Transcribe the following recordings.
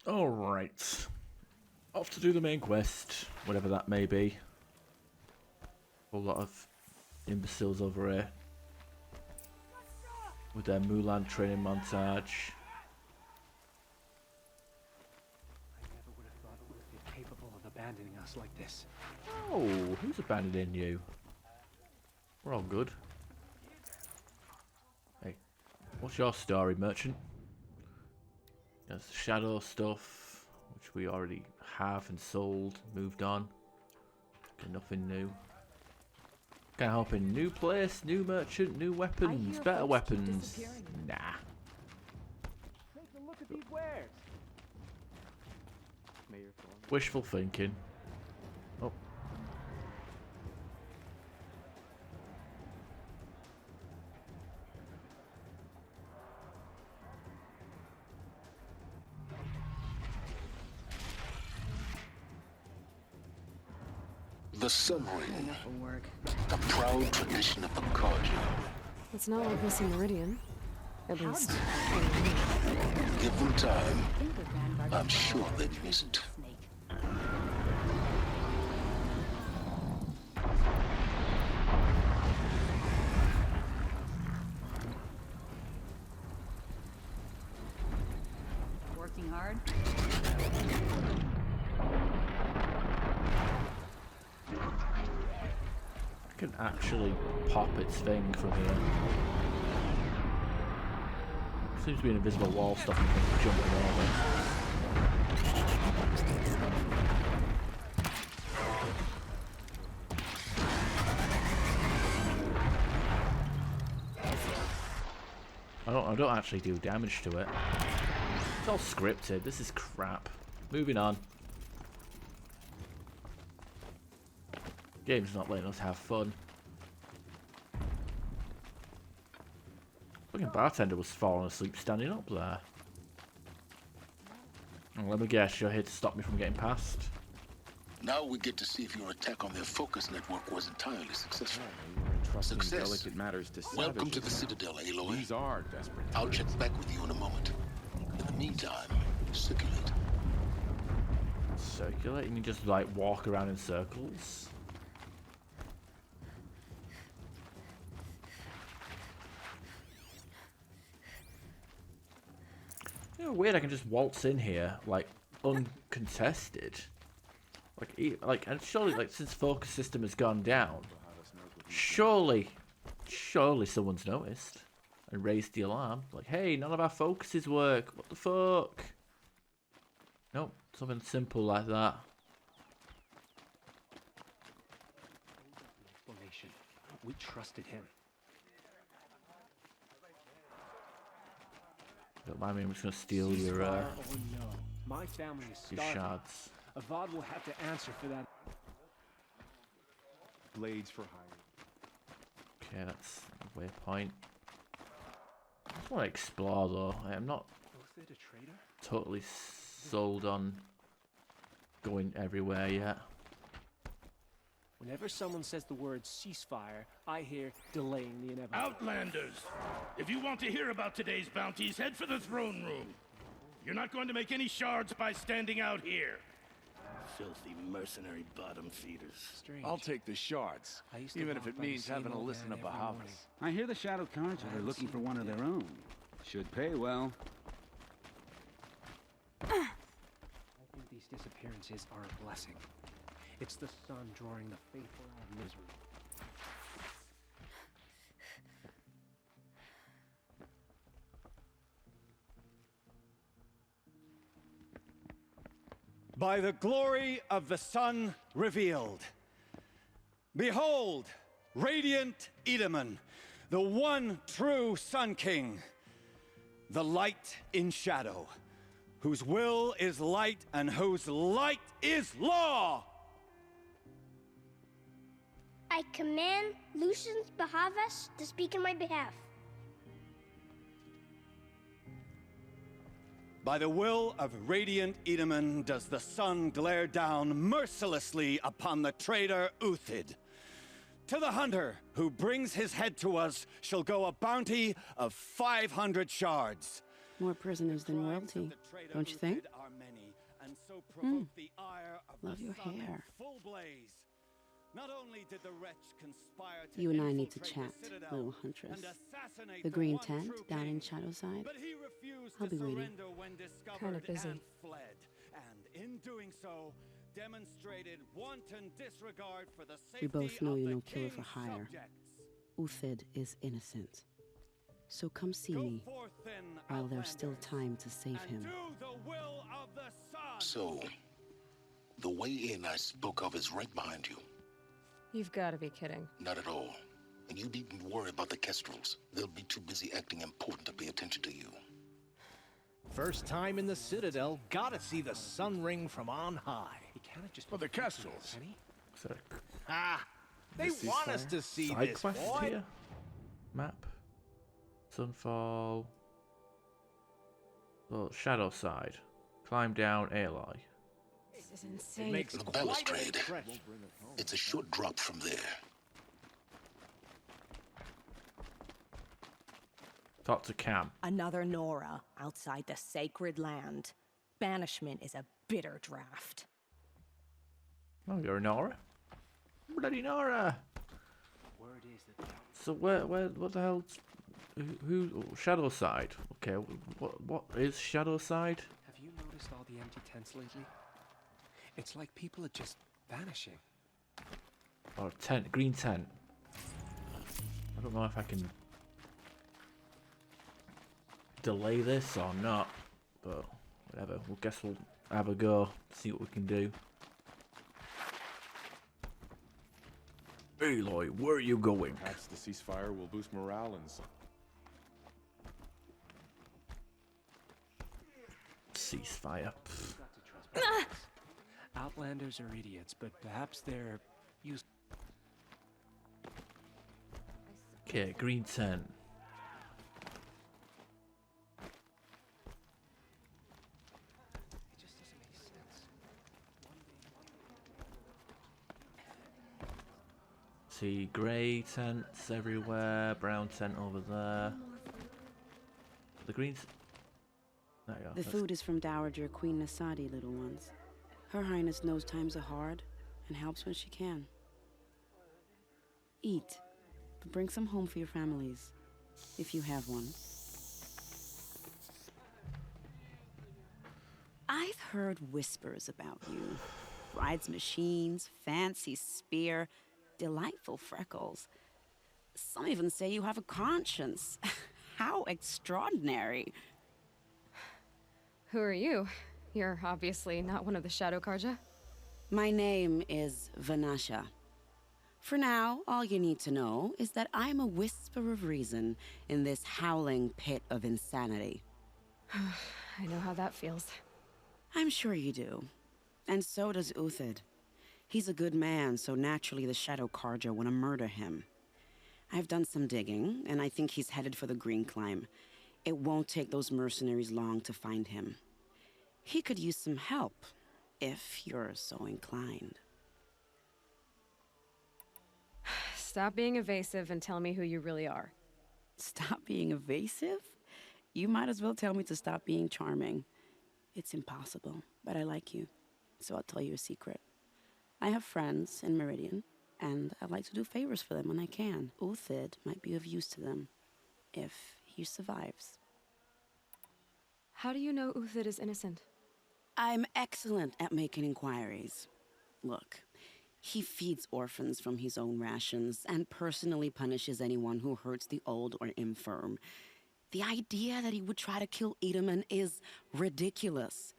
Alright. Off to do the main quest, whatever that may be. A lot of imbeciles over here. With their Mulan training montage. I never would have thought Ulf was capable of abandoning us like this. Oh, who's abandoning you? We're all good. Hey, what's your story, merchant? There's shadow stuff, which we already have and sold, moved on. Okay, nothing new. Can't help in new place, new merchant, new weapons, better weapons. Nah. Take a look at these wares. Wishful thinking. Oh. The Sun Ring, a proud tradition of the Carja. It's not like missing Meridian. At least. Give them time. I'm sure they'd miss it. Working hard? I can actually pop its thing from here. Seems to be an invisible wall stopping me from jumping over. I don't actually do damage to it. It's all scripted. This is crap. Moving on. Game's not letting us have fun. Fucking bartender was falling asleep standing up there. And let me guess, you're here to stop me from getting past. Now we get to see if your attack on their focus network was entirely successful. Success. Delicate matters to Welcome to the savages. Citadel, Aloy. These are desperate. I'll check back with you in a moment. In the meantime, circulate. Circulate? You mean just like walk around in circles? You know, weird. I can just waltz in here like uncontested. And surely, like, since focus system has gone down, surely someone's noticed and raised the alarm. Like, hey, none of our focuses work. What the fuck? Nope, something simple like that. Explanation. We trusted him. Don't mind me, I'm just gonna steal your Oh no. My family is your starving. shards. Avad will have to answer for that. Blades for hire. Okay, that's a waypoint. I just want to explore though. I'm not Ulf a traitor? totally sold on going everywhere yet. Whenever someone says the word ceasefire, I hear delaying the inevitable. Outlanders! If you want to hear about today's bounties, head for the throne room. You're not going to make any shards by standing out here. Filthy mercenary bottom feeders. Strange. I'll take the shards, I used to even walk if it by the means same having to old listen to man every morning. Bahavas. I hear the Shadow Cards are looking for one of their own. Should pay well. I think these disappearances are a blessing. It's the sun drawing the faithful out of misery. By the glory of the sun revealed. Behold, radiant Edaman, the one true Sun King, the light in shadow, whose will is light and whose light is law. I command Lucius Bahavas to speak in my behalf. By the will of radiant Edaman does the sun glare down mercilessly upon the traitor Uthid. To the hunter who brings his head to us shall go a bounty of 500 shards. More prisoners than royalty, don't you think? Are many. also provoked the ire of Love the your sun in hair. full blaze. Not only did the wretch conspire to You and I need to infiltrate chat, the Citadel little huntress. and assassinate The green one tent true down king, in Shadowside. but he refused I'll to be waiting. surrender when discovered Kinda busy. and fled. And in doing so, demonstrated wanton disregard for the safety We both know of you're the no killer for king's hire. subjects. Uthid is innocent. So come see Go me forth then, while there's still Outlanders, time to save and him. do the will of the sun. So, the way in I spoke of is right behind you. You've got to be kidding. Not at all. And you needn't worry about the Kestrels. They'll be too busy acting important to pay attention to you. First time in the Citadel, gotta see the sun ring from on high. He can't just. For the Kestrels. Penny? So, Ah, they This is want us to see side this, quest boy. here. Map. Sunfall. Oh, Shadow Side. Climb down Aloy. This is It insane. makes The quite an balustrade. impression. It's a short drop from there. Talk to Cam. Another Nora outside the sacred land. Banishment is a bitter draft. Oh, you're Nora? Bloody Nora! Word is that So what the hell? Who? Shadow Side. Okay, what is Shadow Side? have you noticed all the empty tents lately? It's like people are just vanishing. Or tent, green tent. I don't know if I can delay this or not, but whatever. We'll guess we'll have a go, see what we can do. Aloy, where are you going? Perhaps the ceasefire will boost morale and some. Ceasefire. You've got to trust my guts. Outlanders are idiots, but perhaps they're used. Okay, green tent. It just doesn't make sense. See, grey tents everywhere, brown tent over there. The greens. There you go. The food is from Dowager Queen Nasadi, little ones. Her Highness knows times are hard and helps when she can. Eat, but bring some home for your families, if you have one. I've heard whispers about you. Bride's machines, fancy spear, delightful freckles. Some even say you have a conscience. How extraordinary. Who are you? You're obviously not one of the Shadow Karja. My name is Vanasha. For now, all you need to know is that I'm a whisper of reason in this howling pit of insanity. I know how that feels. I'm sure you do. And so does Uthid. He's a good man, so naturally the Shadow Karja want to murder him. I've done some digging, and I think he's headed for the Green Climb. It won't take those mercenaries long to find him. He could use some help, if you're so inclined. Stop being evasive and tell me who you really are. Stop being evasive? You might as well tell me to stop being charming. It's impossible, but I like you, so I'll tell you a secret. I have friends in Meridian, and I like to do favors for them when I can. Uthid might be of use to them, if he survives. How do you know Uthid is innocent? I'm excellent at making inquiries. Look, he feeds orphans from his own rations and personally punishes anyone who hurts the old or infirm. The idea that he would try to kill Edaman is ridiculous.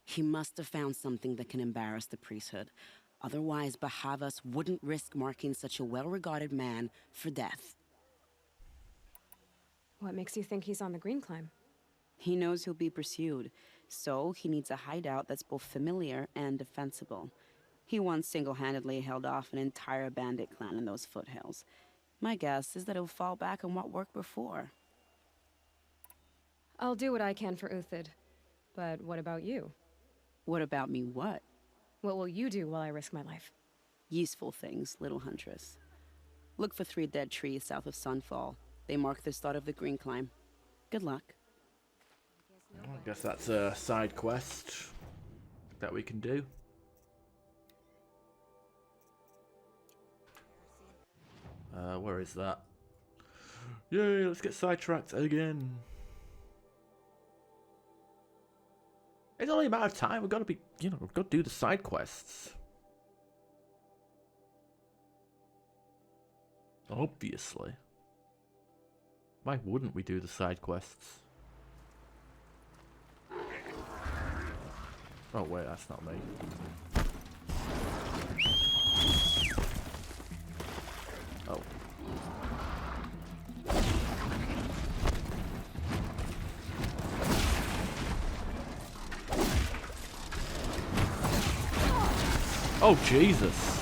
He must have found something that can embarrass the priesthood. Otherwise, Bahavas wouldn't risk marking such a well-regarded man for death. What makes you think he's on the Green Climb? He knows he'll be pursued, so he needs a hideout that's both familiar and defensible. He once single-handedly held off an entire bandit clan in those foothills. My guess is that he'll fall back on what worked before. I'll do what I can for Uthid. But what about you? What about me what? What will you do while I risk my life? Useful things, little huntress. Look for 3 dead trees south of Sunfall. They mark the start of the Green Climb. Good luck. I guess that's a side quest. that we can do. Where is that? Yay, let's get sidetracked again. It's only a matter of time. We've got to be, we've got to do the side quests. Obviously. Why wouldn't we do the side quests? Oh wait, that's not me. Oh. Oh Jesus.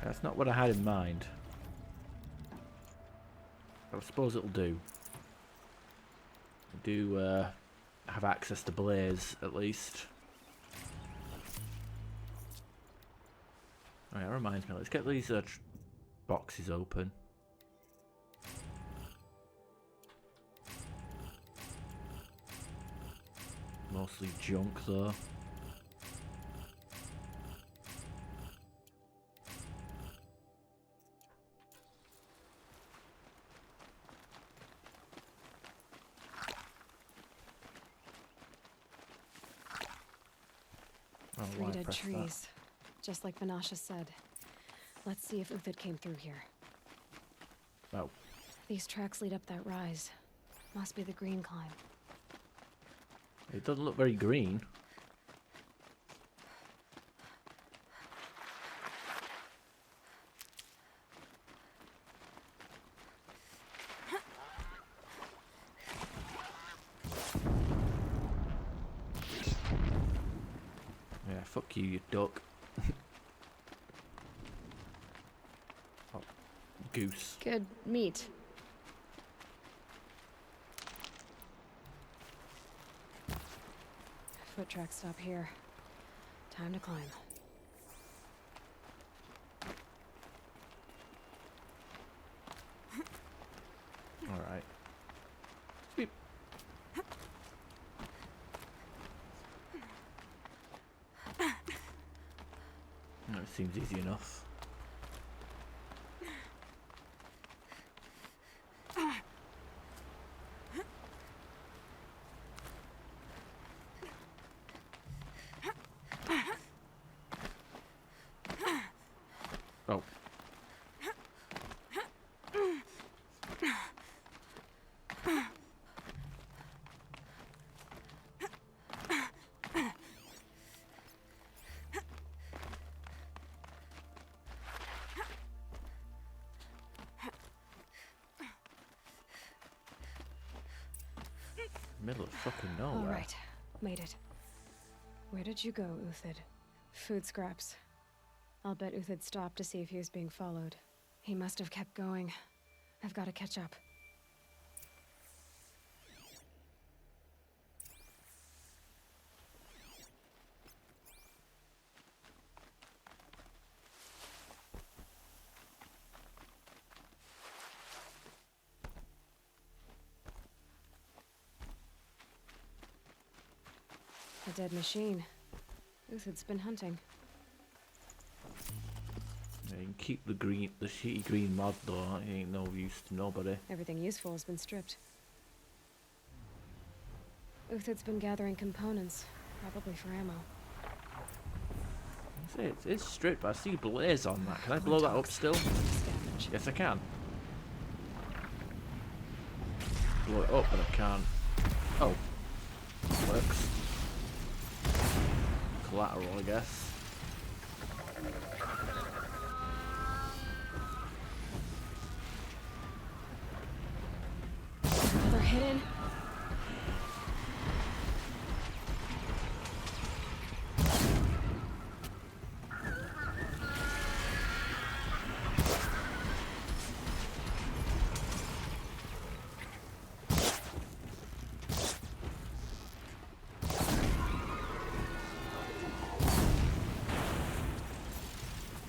That's not what I had in mind. But I suppose it'll do. I do have access to Blaze, at least. Oh yeah, that reminds me, let's get these boxes open. Mostly junk though. Three dead trees, just like Vanasha said. Let's see if Uthid came through here. Oh. These tracks lead up that rise. Must be the green climb. It doesn't look very green. Yeah, fuck you, you duck. Oh, goose. Good meat. Foot tracks stop here. Time to climb. Alright. Sweep. No, it seems easy enough. Oh. Middle of fucking nowhere. All right, made it. Where did you go, Uthid? Food scraps. I'll bet Uthid stopped to see if he was being followed. He must have kept going. I've got to catch up. A dead machine. Uthid's been hunting. Yeah, you can keep the shitty green mod though. It ain't no use to nobody. Everything useful has been stripped. Uthid's been gathering components, probably for ammo. I say it's stripped, but I see Blaze on that. Can I blow that up still? Yes, I can. Blow it up, but I can't. Oh. Works. Collateral, I guess. hidden.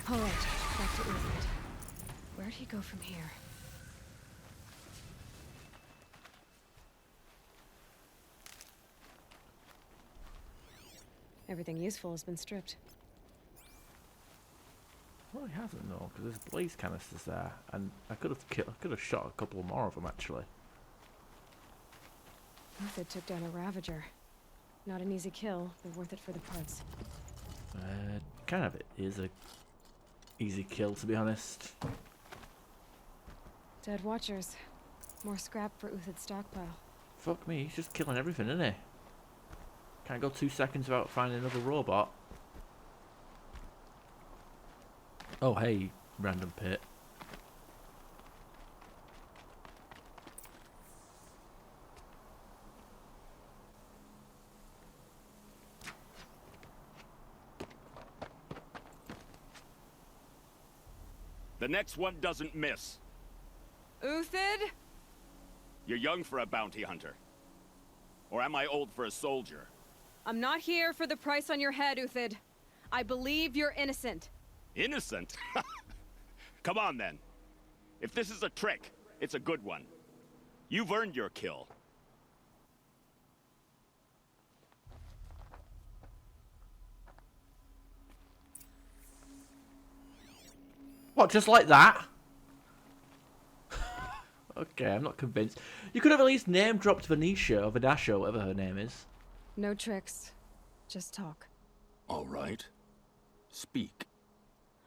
All right, back to Uthid. Where'd he go from here? Everything useful has been stripped. Well, he hasn't though, because there's blaze canisters there, and I could have shot a couple more of them actually. Uthid took down a Ravager. Not an easy kill, but worth it for the parts. Kind of it is a easy kill, to be honest. Dead Watchers. More scrap for Uthid's stockpile. Fuck me, he's just killing everything, isn't he? Can't go 2 seconds without finding another robot. Oh hey, random pit. The next one doesn't miss. Uthid? You're young for a bounty hunter. Or am I old for a soldier? I'm not here for the price on your head, Uthid. I believe you're innocent. Innocent? Come on, then. If this is a trick, it's a good one. You've earned your kill. What, just like that? Okay, I'm not convinced. You could have at least name-dropped Venetia or Vedasha, whatever her name is. No tricks. Just talk. All right. Speak.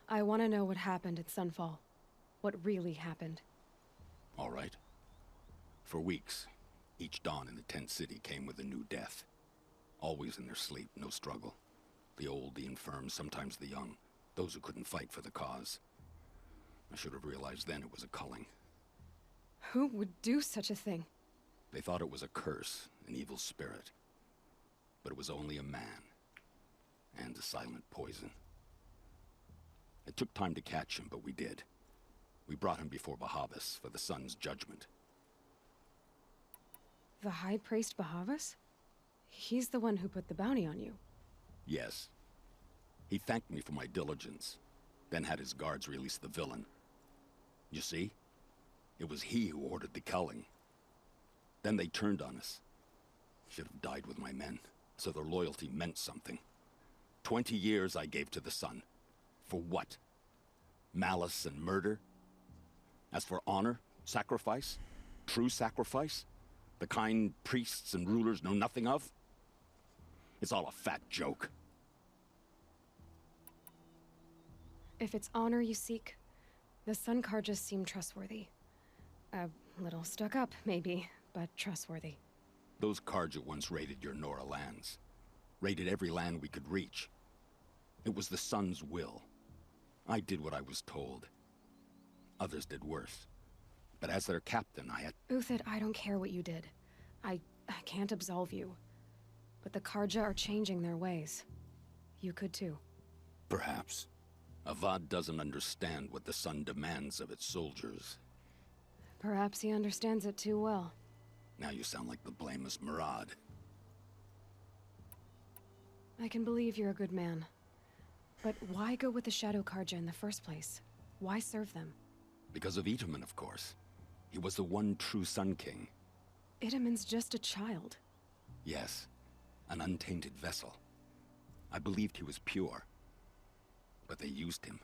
I want to know what happened at Sunfall. What really happened. All right. For weeks, each dawn in the tent city came with a new death. Always in their sleep, no struggle. The old, the infirm, sometimes the young. Those who couldn't fight for the cause. I should have realized then it was a culling. Who would do such a thing? They thought it was a curse, an evil spirit. But it was only a man. And a silent poison. It took time to catch him, but we did. We brought him before Bahavas for the sun's judgment. The High Priest Bahavas? He's the one who put the bounty on you. Yes. He thanked me for my diligence, then had his guards release the villain. You see? It was he who ordered the culling. Then they turned on us. Should have died with my men, so their loyalty meant something. 20 years I gave to the sun. For what? Malice and murder? As for honor, sacrifice, true sacrifice, the kind priests and rulers know nothing of? It's all a fat joke. If it's honor you seek, the Sun Karjas seem trustworthy. A little stuck up, maybe, but trustworthy. Those Karja once raided your Nora lands. Raided every land we could reach. It was the Sun's will. I did what I was told. Others did worse. But as their captain, I had... Uthid, I don't care what you did. I can't absolve you. But the Karja are changing their ways. You could too. Perhaps. Avad doesn't understand what the Sun demands of its soldiers. Perhaps he understands it too well. Now you sound like the blameless Murad. I can believe you're a good man. But why go with the Shadow Karja in the first place? Why serve them? Because of Itaman, of course. He was the one true Sun King. Itaman's just a child. Yes, an untainted vessel. I believed he was pure. But they used him.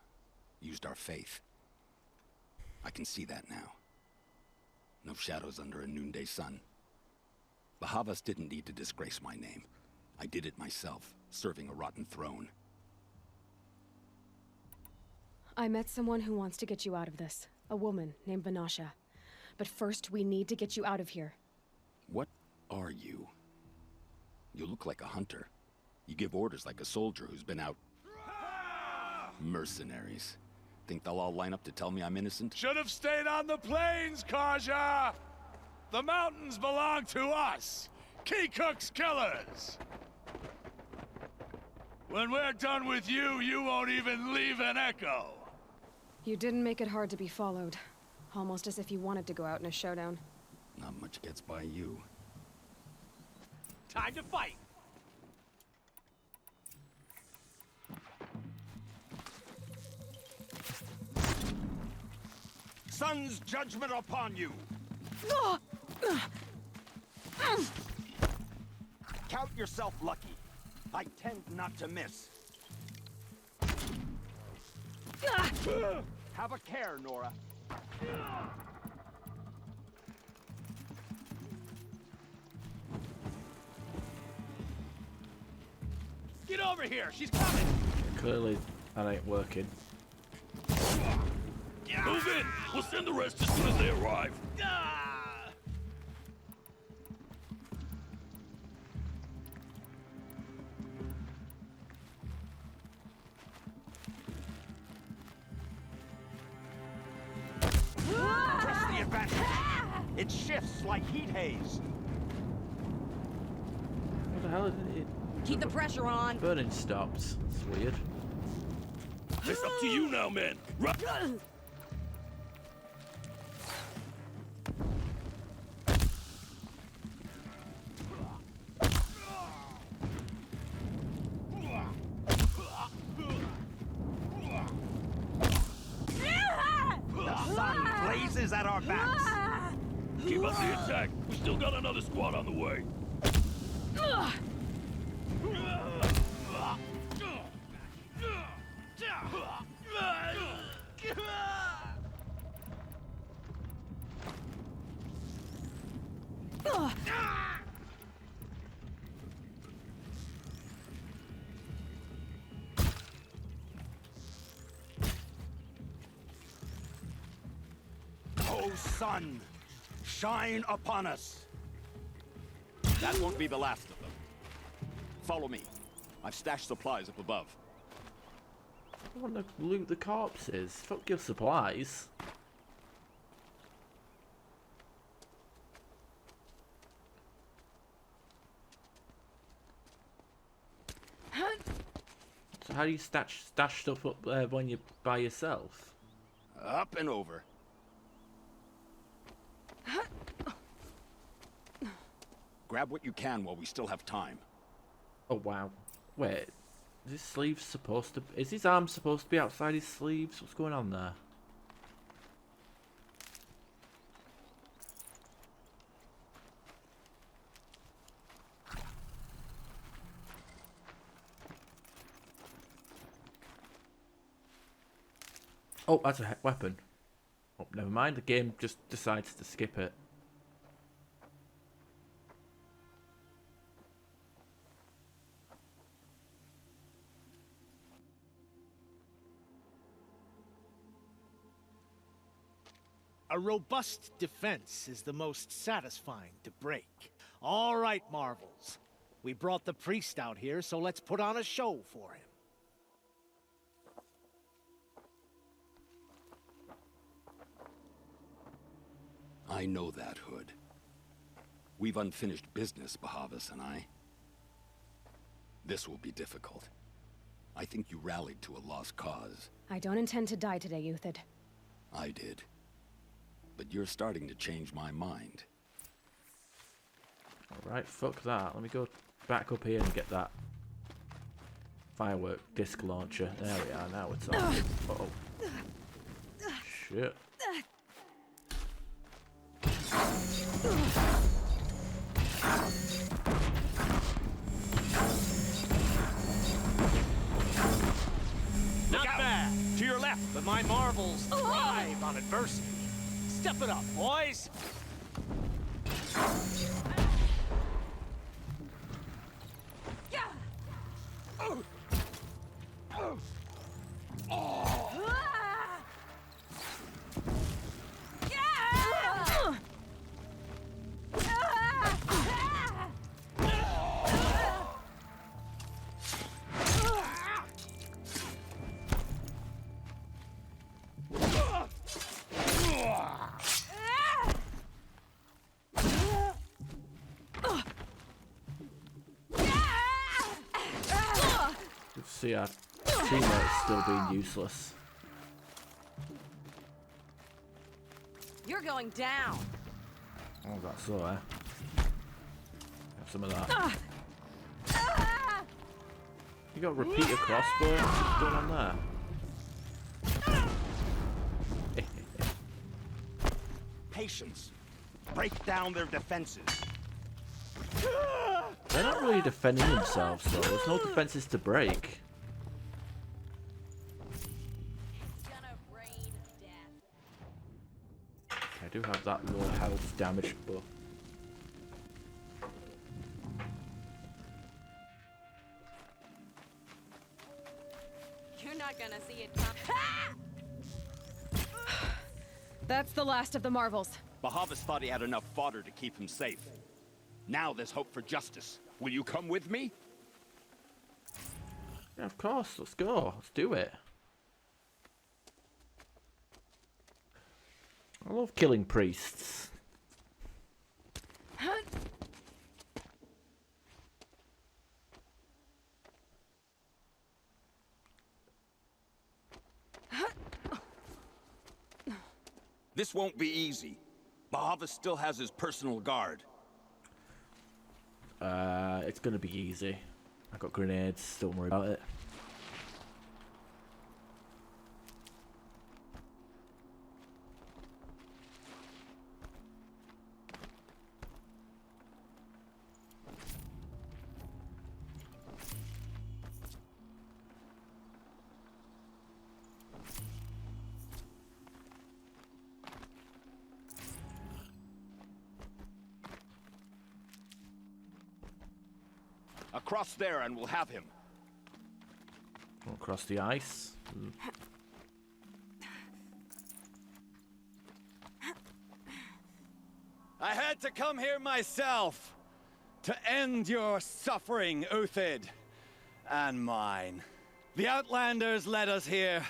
Used our faith. I can see that now. No shadows under a noonday sun. Bahavas didn't need to disgrace my name. I did it myself, serving a rotten throne. I met someone who wants to get you out of this. A woman named Vanasha. But first, we need to get you out of here. What are you? You look like a hunter. You give orders like a soldier who's been out... Mercenaries. Think they'll all line up to tell me I'm innocent? Should have stayed on the plains, Kaja! The mountains belong to us, Keecook's killers. When we're done with you, you won't even leave an echo. You didn't make it hard to be followed. Almost as if you wanted to go out in a showdown. Not much gets by you. Time to fight! Sun's judgment upon you! Count yourself lucky. I tend not to miss. Have a care, Nora. Get over here! She's coming! Clearly, that ain't working. Move in! We'll send the rest as soon as they arrive. Press the advantage. It shifts like heat haze. What the hell is it? Keep the pressure on. Burning stops. That's weird. It's up to you now, man. Run! The sun blazes at our backs. Keep up the attack. We still got another squad on the way. Oh, sun, shine upon us. That won't be the last of them. Follow me. I've stashed supplies up above. I want to loot the corpses. Fuck your supplies. So how do you stash stuff up there when you're by yourself? Up and over. Grab what you can while we still have time. Oh wow. Wait. Is his sleeve supposed to... Is his arm supposed to be outside his sleeves? What's going on there? Oh, that's a weapon. Oh, never mind. The game just decides to skip it. A robust defense is the most satisfying to break. All right, Marvels. We brought the priest out here, so let's put on a show for him. I know that, Hood. We've unfinished business, Bahavas and I. This will be difficult. I think you rallied to a lost cause. I don't intend to die today, Uthid. I did. But you're starting to change my mind. Alright, fuck that. Let me go back up here and get that firework disc launcher. There we are, now it's on. Uh-oh. Shit. Not bad. To your left. But my Marvels thrive on adversity. Step it up, boys. See our teammates still being useless. You're going down. Oh, that's so, eh? Have some of that. You got a repeater crossbow? What's going on there? Patience. Break down their defenses. They're not really defending themselves, though. There's no defenses to break. I do have that low health damage buff. You're not gonna see it come. That's the last of the marvels. Bahavas thought he had enough fodder to keep him safe. Now there's hope for justice. Will you come with me? Yeah, of course. Let's go. Let's do it. I love killing priests. This won't be easy. Bahavas still has his personal guard. It's gonna be easy. I got grenades. Don't worry about it. Across there and we'll have him. Across the ice. I had to come here myself to end your suffering, Uthid, and mine. The Outlanders led us here,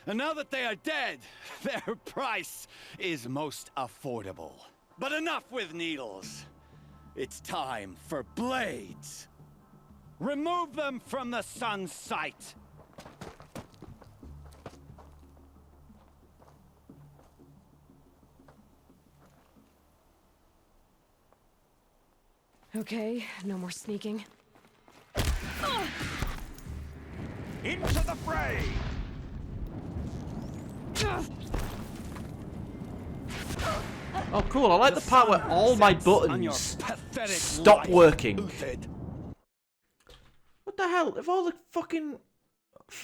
and now that they are dead, their price is most affordable. But enough with needles. It's time for blades. Remove them from the sun's sight. Okay, no more sneaking. Into the fray! Oh, cool. I like the part where all my buttons stop working. What the hell? If all the fucking...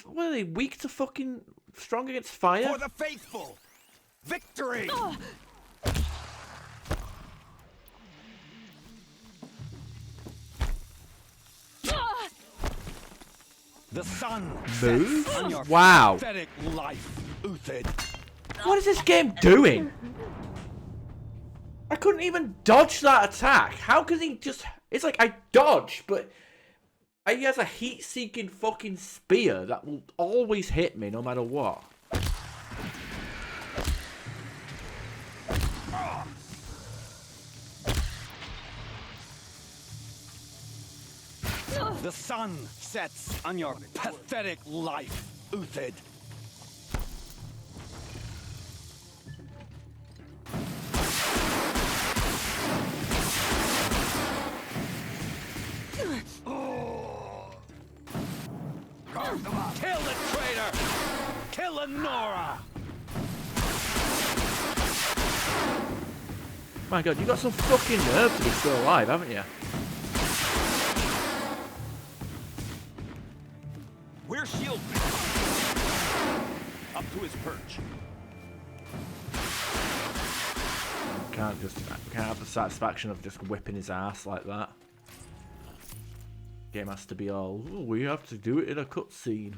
What are they, weak to fucking... strong against fire? For the faithful! Victory! The sun Move? sets on your Wow. pathetic life, Uthid. What is this game doing? I couldn't even dodge that attack. How can he just... It's like I dodge, but... He has a heat-seeking fucking spear that will always hit me no matter what. The sun sets on your pathetic life, Uthid. Kill the traitor! Kill Lenora! My god, you got some fucking nerve to be still alive, haven't you? We're shielded. Up to his perch. Can't have the satisfaction of just whipping his ass like that. Game has to be all, oh, we have to do it in a cutscene.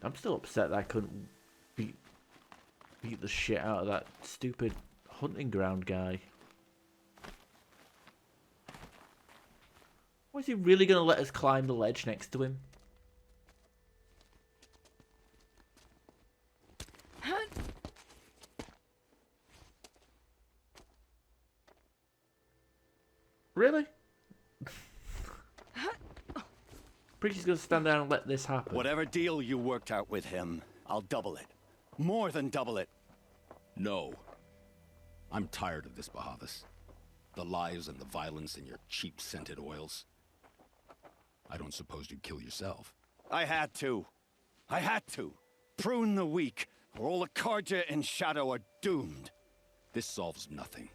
I'm still upset that I couldn't beat the shit out of that stupid hunting ground guy. Why is he really gonna let us climb the ledge next to him? Really? Preacher's gonna stand there and let this happen. Whatever deal you worked out with him, I'll double it. More than double it. No. I'm tired of this, Bahavas. The lies and the violence and your cheap scented oils. I don't suppose you'd kill yourself. I had to. I had to. Prune the weak, or all the Karja in Shadow are doomed. This solves nothing.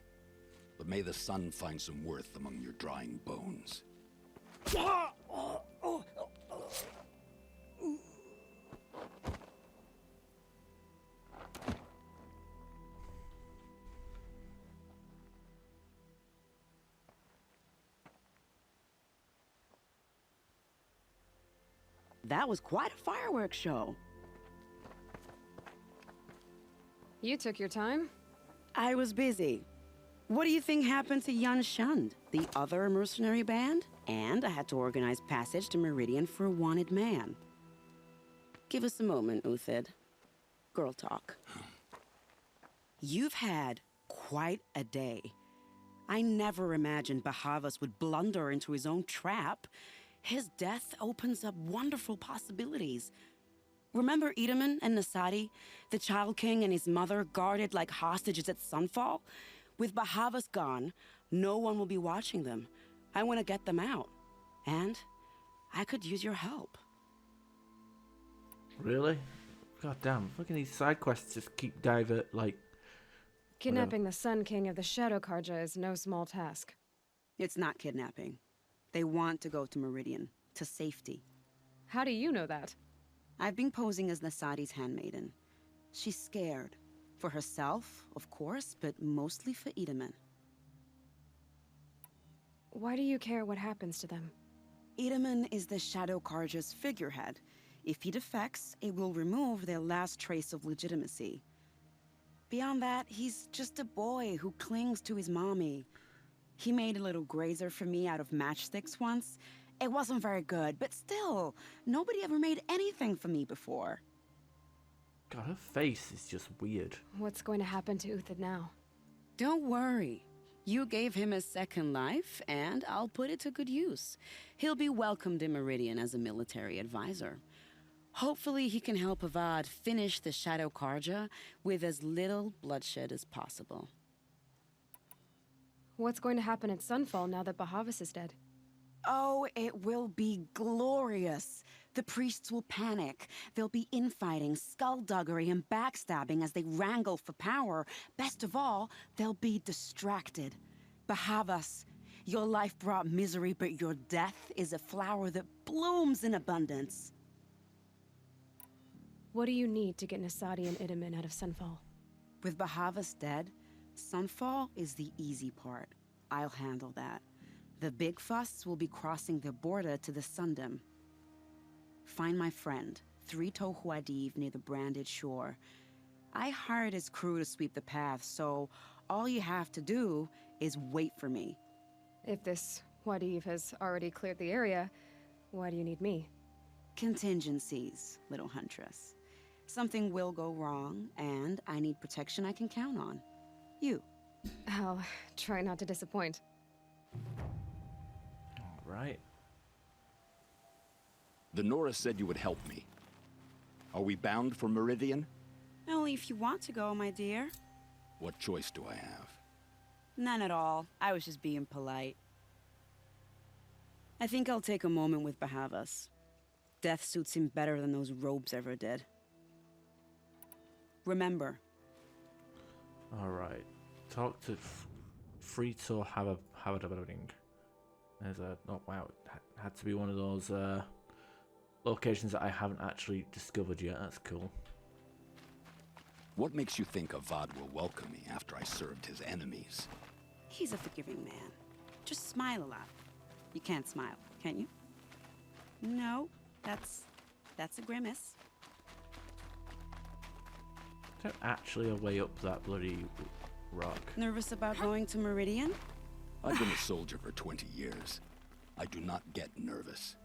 But may the sun find some worth among your drying bones. That was quite a fireworks show. You took your time? I was busy. What do you think happened to Yun Shund, the other mercenary band? And I had to organize passage to Meridian for a wanted man. Give us a moment, Uthid. Girl talk. You've had quite a day. I never imagined Bahavas would blunder into his own trap. His death opens up wonderful possibilities. Remember Edaman and Nasadi, the Child King and his mother guarded like hostages at Sunfall? With Bahavas gone, no one will be watching them. I want to get them out. And I could use your help. Really? God damn, fucking these side quests just keep like... Kidnapping the Sun King of the Shadow Karja is no small task. It's not kidnapping. They want to go to Meridian, to safety. How do you know that? I've been posing as Nasadi's handmaiden. She's scared. For herself, of course, but mostly for Edaman. Why do you care what happens to them? Edaman is the Shadow Karja's figurehead. If he defects, it will remove their last trace of legitimacy. Beyond that, he's just a boy who clings to his mommy. He made a little grazer for me out of matchsticks once. It wasn't very good, but still, nobody ever made anything for me before. God, her face is just weird. What's going to happen to Uthid now? Don't worry. You gave him a second life, and I'll put it to good use. He'll be welcomed in Meridian as a military advisor. Hopefully he can help Avad finish the Shadow Karja with as little bloodshed as possible. What's going to happen at Sunfall now that Bahavas is dead? Oh, it will be glorious. The priests will panic. There'll be infighting, skullduggery, and backstabbing as they wrangle for power. Best of all, they'll be distracted. Bahavas, your life brought misery, but your death is a flower that blooms in abundance. What do you need to get Nasadi and Edaman out of Sunfall? With Bahavas dead, Sunfall is the easy part. I'll handle that. The big fuss will be crossing the border to the Sundom. Find my friend, 3 Tohuadiv near the branded shore. I hired his crew to sweep the path, so all you have to do is wait for me. If this Wadiv has already cleared the area, why do you need me? Contingencies, little huntress. Something will go wrong, and I need protection I can count on. You. I'll try not to disappoint. Right. The Nora said you would help me. Are we bound for Meridian? Only if you want to go, my dear. What choice do I have? None at all. I was just being polite. I think I'll take a moment with Bahavas. Death suits him better than those robes ever did. Remember. Alright. Talk to Frito Havadabading. There's a... Oh, wow. It had to be one of those locations that I haven't actually discovered yet. That's cool. What makes you think Avad will welcome me after I served his enemies? He's a forgiving man. Just smile a lot. You can't smile, can you? No, that's a grimace. Is there actually a way up that bloody rock? Nervous about going to Meridian? I've been a soldier for 20 years. I do not get nervous.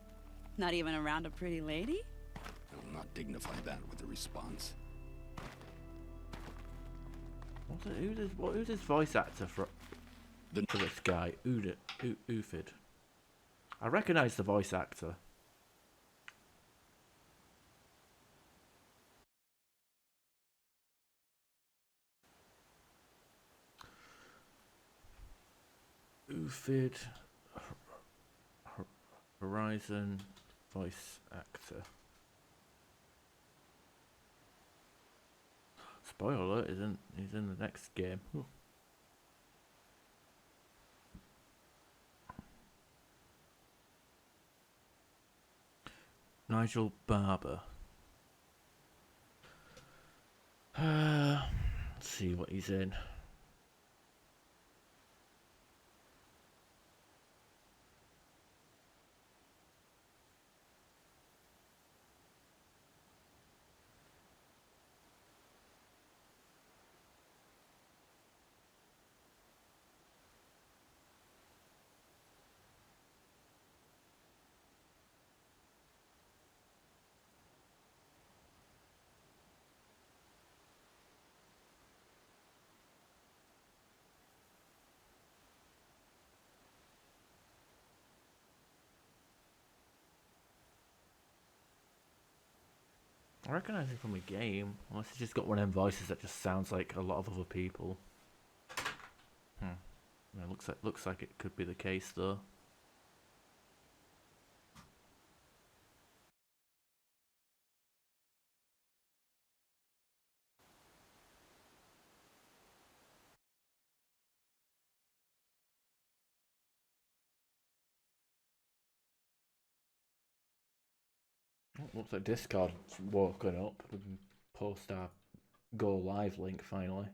Not even around a pretty lady? I will not dignify that with a response. Who's his voice actor for? to this guy, Ufid. I recognize the voice actor. Ufid, Horizon voice actor. Spoiler alert, he's in the next game. Ooh. Nigel Barber. Let's see what he's in. I recognise him from a game, unless he's just got one of them voices that just sounds like a lot of other people. It looks like it could be the case though. Looks like Discord's woken up. We can post our go live link finally.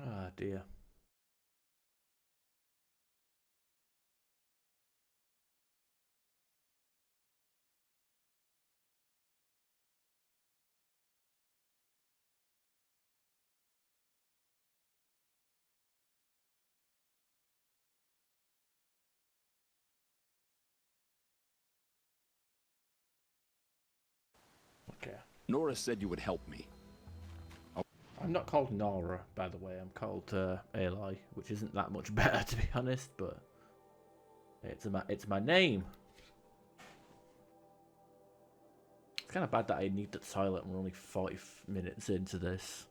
Ah dear. Okay. Nora said you would help me. I'm not called Nora, by the way. I'm called Aloy, which isn't that much better, to be honest. But it's my name. It's kind of bad that I need the toilet and we're only 40 minutes into this.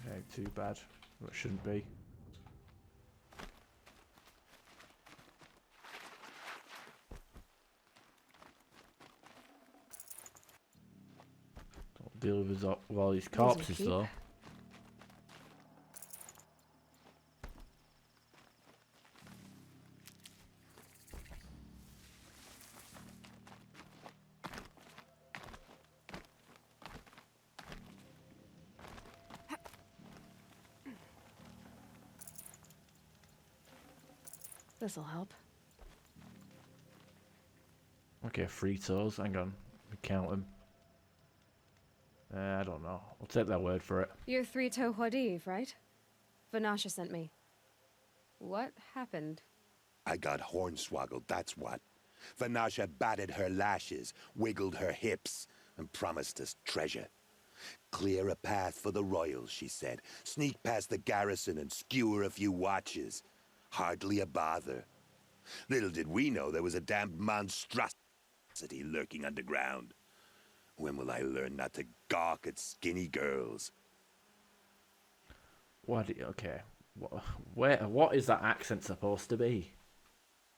Okay, too bad. Well, it shouldn't be. Don't deal with all these corpses though. This'll help. Okay, 3 toes. Hang on. Let me count them. I don't know. I'll take their word for it. You're 3-toe Huadiv, right? Vanasha sent me. What happened? I got hornswoggled, that's what. Vanasha batted her lashes, wiggled her hips, and promised us treasure. Clear a path for the royals, she said. Sneak past the garrison and skewer a few watches. Hardly a bother. Little did we know there was a damned monstrosity lurking underground. When will I learn not to gawk at skinny girls? Okay. What is that accent supposed to be?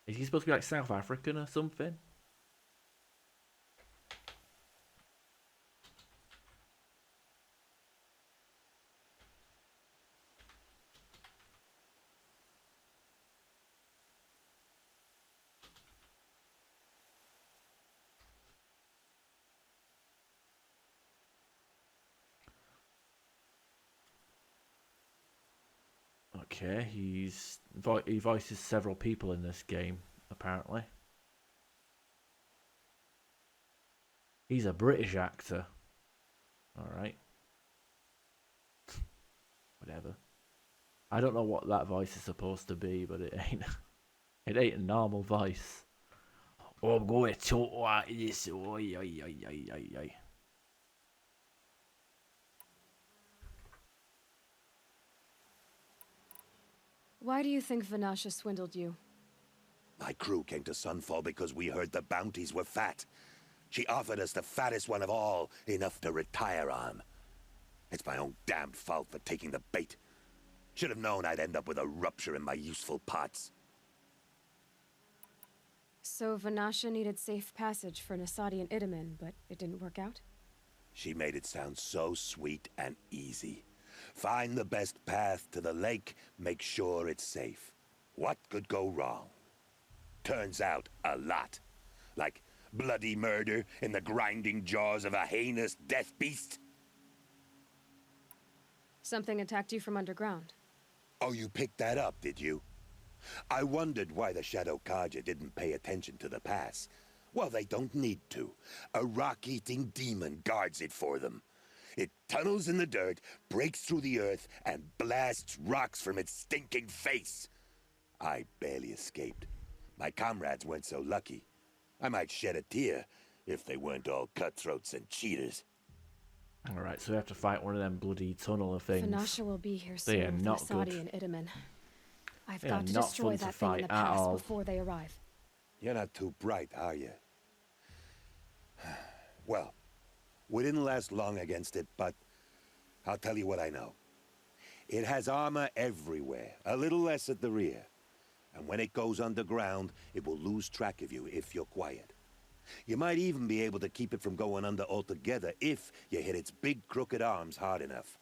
Is he supposed to be like South African or something? Okay, he voices several people in this game, apparently. He's a British actor. Alright. Whatever. I don't know what that voice is supposed to be, but it ain't a normal voice. Oh, I'm going to talk like this. Oi, oi, oi, oi, oi, oi. Why do you think Vanasha swindled you? My crew came to Sunfall because we heard the bounties were fat. She offered us the fattest one of all, enough to retire on. It's my own damned fault for taking the bait. Should have known I'd end up with a rupture in my useful parts. So Vanasha needed safe passage for Nasadi and Itamen, but it didn't work out? She made it sound so sweet and easy. Find the best path to the lake, make sure it's safe. What could go wrong? Turns out, a lot. Like bloody murder in the grinding jaws of a heinous death beast. Something attacked you from underground. Oh, you picked that up, did you? I wondered why the Shadow Kaja didn't pay attention to the pass. Well, they don't need to. A rock-eating demon guards it for them. It tunnels in the dirt, breaks through the earth, and blasts rocks from its stinking face. I barely escaped. My comrades weren't so lucky. I might shed a tear if they weren't all cutthroats and cheaters. Alright, so we have to fight one of them bloody tunnel things. Vanasha will be here They soon are with not Nasadi good. and Itamen. I've They got are to not destroy fun to that thing in fight the at pass all. before they arrive. You're not too bright, are you? Well, we didn't last long against it, but I'll tell you what I know. It has armor everywhere, a little less at the rear. And when it goes underground, it will lose track of you if you're quiet. You might even be able to keep it from going under altogether if you hit its big crooked arms hard enough.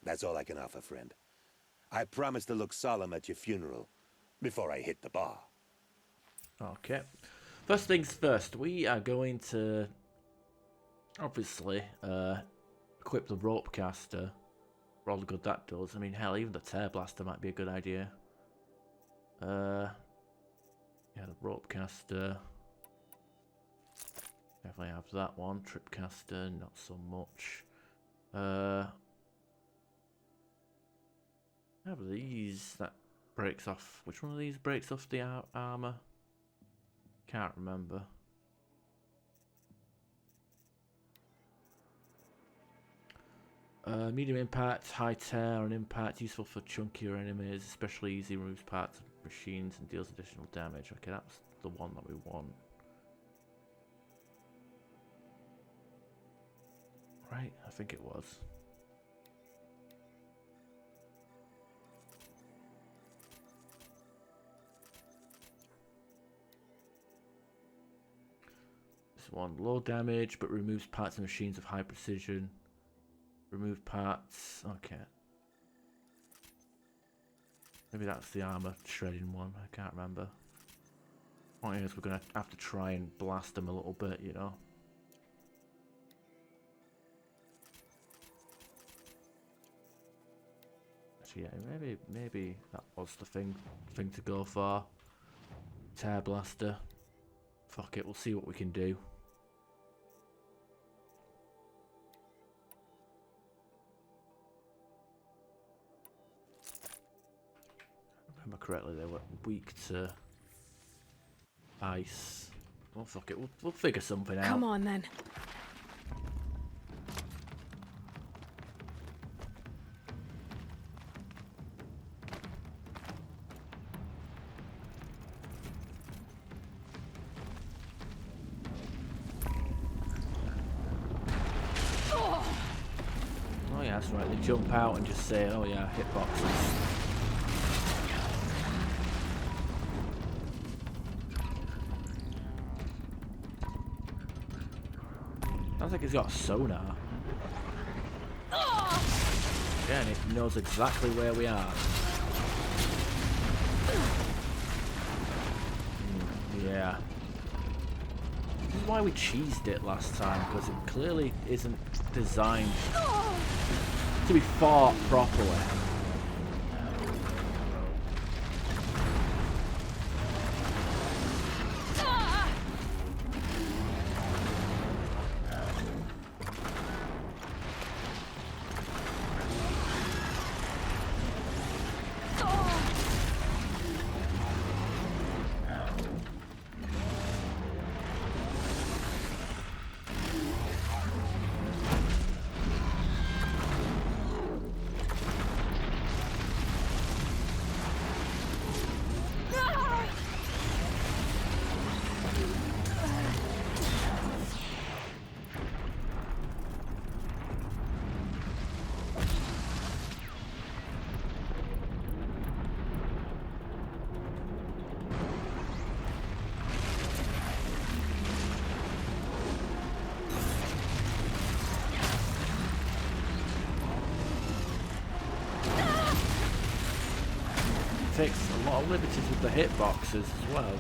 That's all I can offer, friend. I promise to look solemn at your funeral before I hit the bar. Okay. First things first, we are going to obviously equip the rope caster for all the good that does. I mean, hell, even the tear blaster might be a good idea. Yeah, the rope caster. Definitely have that one. Trip caster, not so much. Have these that breaks off. Which one of these breaks off the armor? Can't remember. Medium impact, high tear and impact, useful for chunkier enemies, especially easy, removes parts of machines and deals additional damage. Okay, that's the one that we want. Right, I think it was. This one, low damage, but removes parts of machines of high precision. Remove parts. Okay. Maybe that's the armor shredding one. I can't remember. Point is, we're gonna have to try and blast them a little bit, you know. Actually, yeah, maybe that was the thing to go for. Tear blaster. Fuck it, we'll see what we can do. remember correctly, they were weak to ice. Well, fuck it. We'll figure something out. Come on, then. Oh yeah, that's right. They jump out and just say, "Oh yeah, hitboxes." Sounds like he's got a sonar. Yeah, and it knows exactly where we are. Yeah. This is why we cheesed it last time, because it clearly isn't designed to be fought properly. Takes a lot of liberties with the hitboxes as well.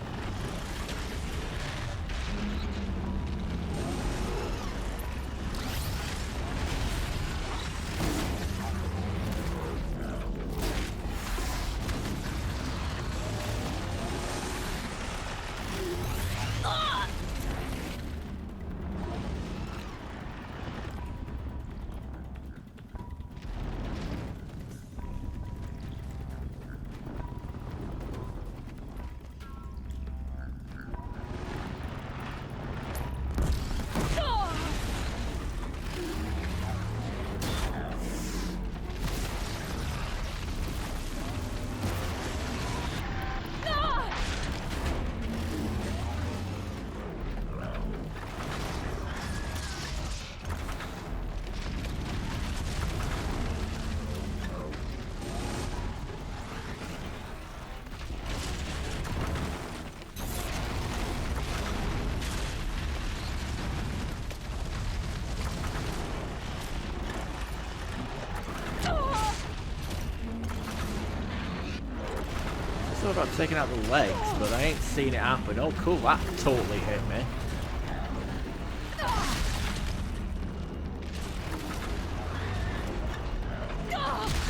About taking out the legs, but I ain't seen it happen. Oh cool, that totally hit me.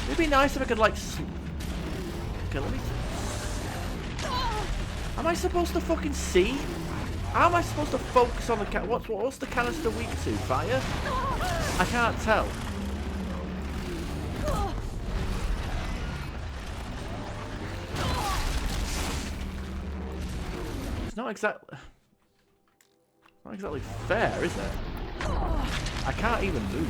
It'd be nice if I could like okay, let me am I supposed to fucking see? How am I supposed to focus on the what's the canister weak to? Fire? I can't tell. It's not exactly fair, is it? I can't even move.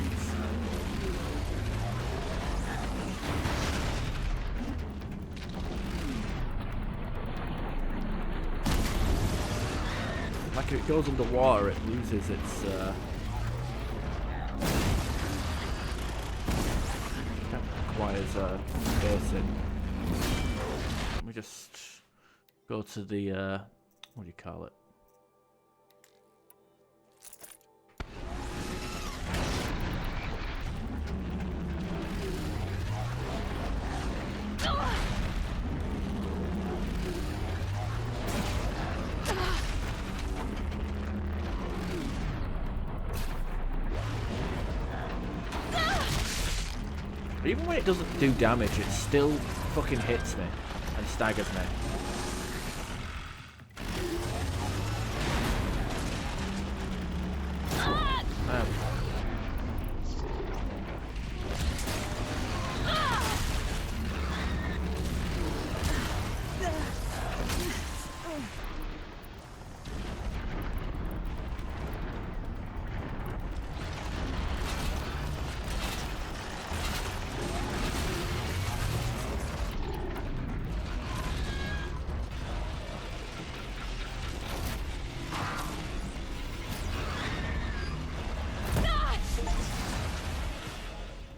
Like if it goes underwater, it loses its requires piercing. Let me just go to the what do you call it? Even when it doesn't do damage, it still fucking hits me and staggers me.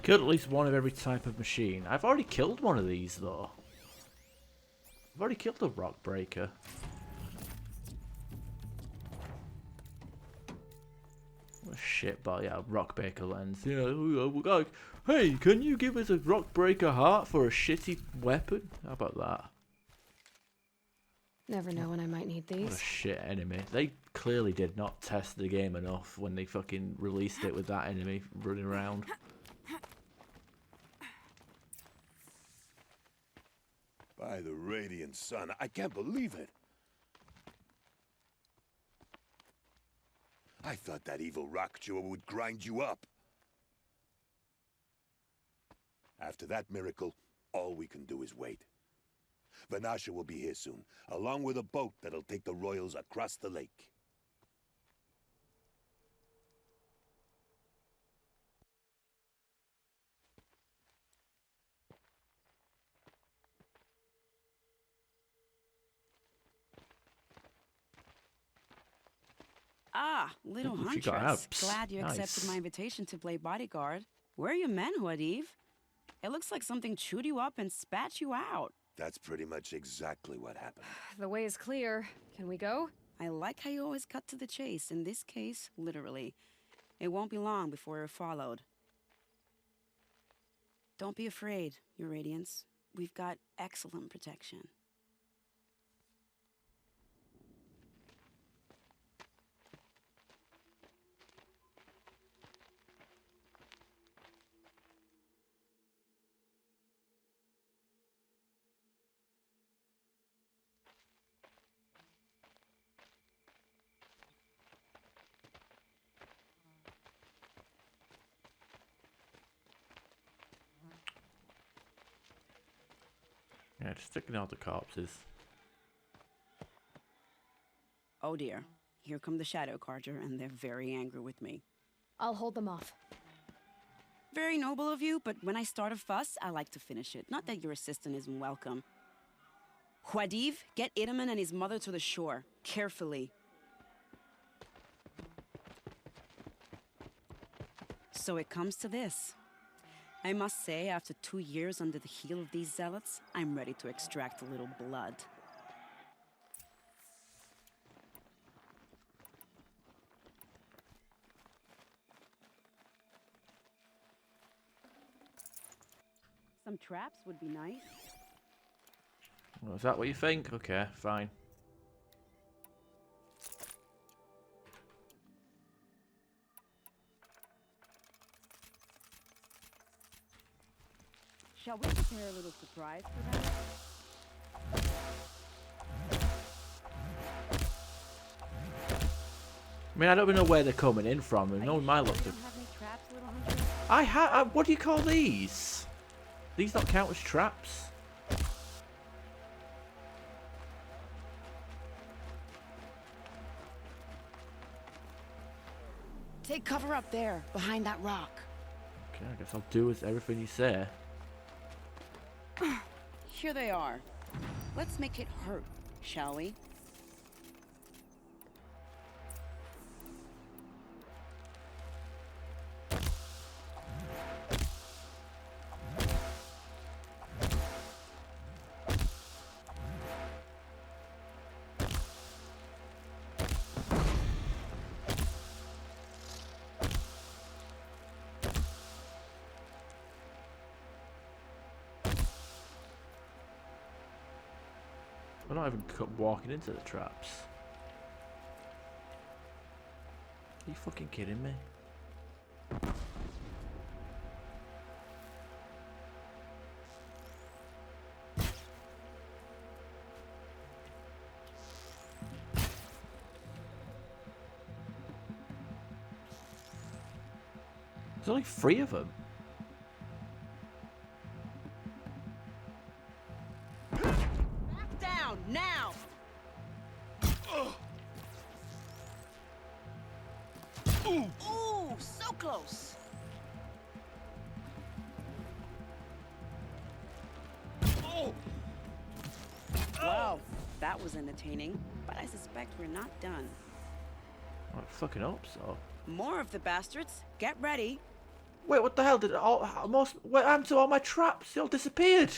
Killed at least one of every type of machine. I've already killed one of these, though. I've already killed the rock breaker. What a shit, but yeah, rock breaker lens. Yeah, like, hey, can you give us a rock breaker heart for a shitty weapon? How about that? Never know when I might need What a these. shit enemy. They clearly did not test the game enough when they fucking released it with that enemy running around. By the radiant sun, I can't believe it. I thought that evil rock chewer would grind you up. After that miracle, all we can do is wait. Vanasha will be here soon, along with a boat that'll take the royals across the lake. Ah, little Ooh, she got huntress. abs. Glad you Nice. accepted my invitation to play bodyguard. Where are your men, Huadiv? It looks like something chewed you up and spat you out. That's pretty much exactly what happened. The way is clear. Can we go? I like how you always cut to the chase. In this case, literally. It won't be long before you're followed. Don't be afraid, Your Radiance. We've got excellent protection. Yeah, just sticking out the corpses. Oh dear. Here come the Shadow Carter, and they're very angry with me. I'll hold them off. Very noble of you, but when I start a fuss, I like to finish it. Not that your assistant isn't welcome. Huadiv, get Itaman and his mother to the shore. Carefully. So it comes to this. I must say, after 2 years under the heel of these zealots, I'm ready to extract a little blood. Some traps would be nice. Well, is that what you think? Okay, fine. Shall we prepare a little surprise for them? I mean, I don't even know where they're coming in from. And no one might look. I have. What do you call these? These not count as traps? Take cover up there, behind that rock. Okay, I guess I'll do as everything you say. Here they are. Let's make it hurt, shall we? I'm not even walking into the traps. Are you fucking kidding me? There's only 3 of them. Now! Ooh, so close! Wow, that was entertaining, but I suspect we're not done. I fucking hope so. More of the bastards. Get ready. Wait, what the hell? Did what happened to all my traps? They all disappeared.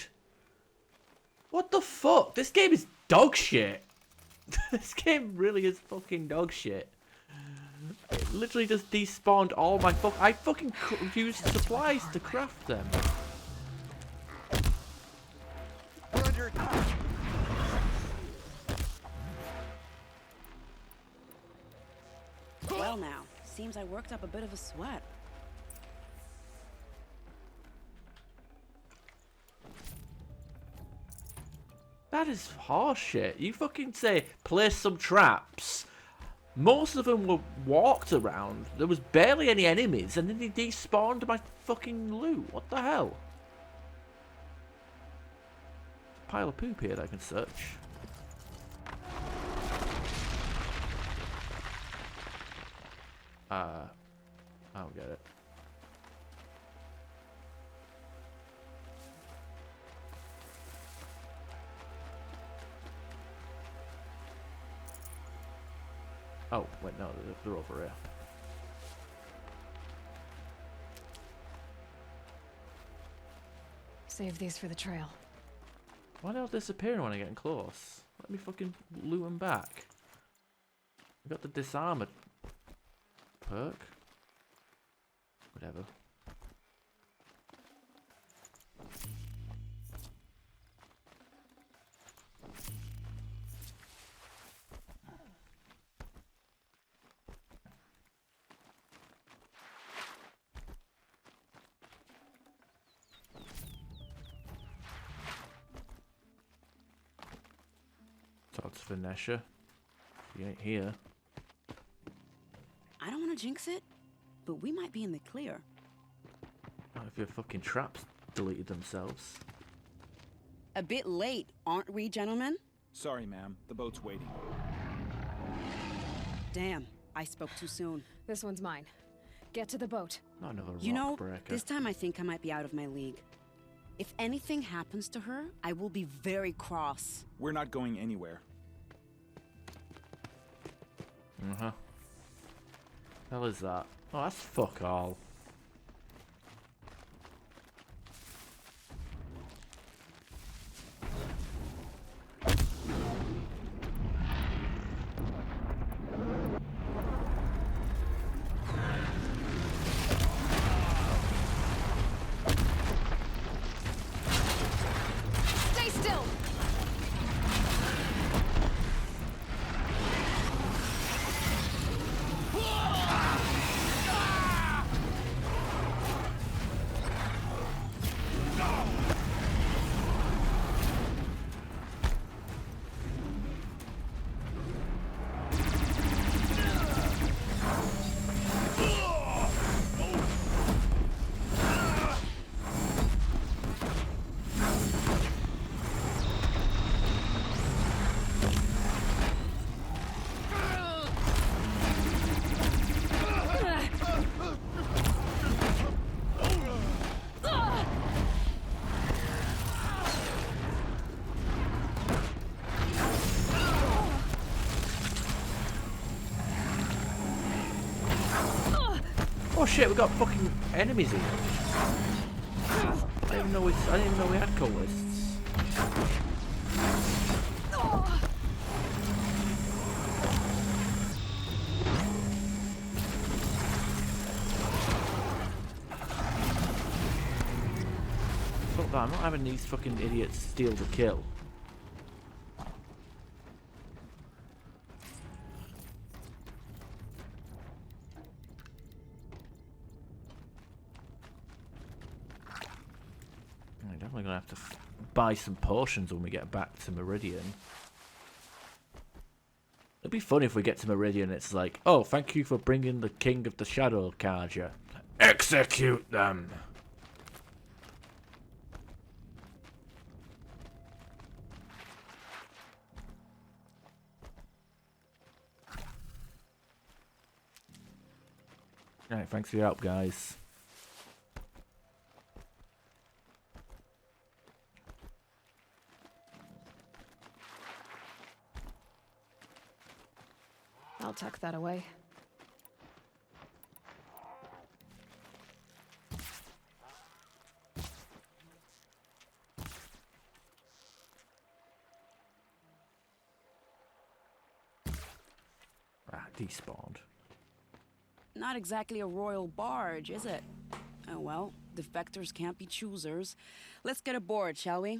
What the fuck? This game is dog shit. This game really is fucking dog shit. It literally just despawned all my I fucking used supplies to craft them. We're under attack. Well now, seems I worked up a bit of a sweat. That is horseshit. You fucking say, place some traps. Most of them were walked around. There was barely any enemies, and then they despawned my fucking loot. What the hell? Pile of poop here that I can search. I don't get it. Oh, wait, no, they're over here. Save these for the trail. Why are they all disappearing when I get close? Let me fucking loot them back. I got the disarmor perk. Whatever. Talk to Vanessa. She ain't here. I don't want to jinx it, but we might be in the clear. What if your fucking traps deleted themselves? A bit late, aren't we, gentlemen? Sorry, ma'am. The boat's waiting. Damn, I spoke too soon. This one's mine. Get to the boat. Not another rock You know, breaker. this time I think I might be out of my league. If anything happens to her, I will be very cross. We're not going anywhere. Uh-huh. Hell is that? Oh, that's fuck all. Stay still! Oh shit, we got fucking enemies here. I didn't even know we had cultists. Fuck that, I'm not having these fucking idiots steal the kill. I'm definitely gonna have to buy some potions when we get back to Meridian. It'd be funny if we get to Meridian and it's like, oh, thank you for bringing the King of the Shadow Carja. Execute them! Alright, thanks for your help, guys. I'll tuck that away. despawned. Not exactly a royal barge, is it? Oh well, defectors can't be choosers. Let's get aboard, shall we?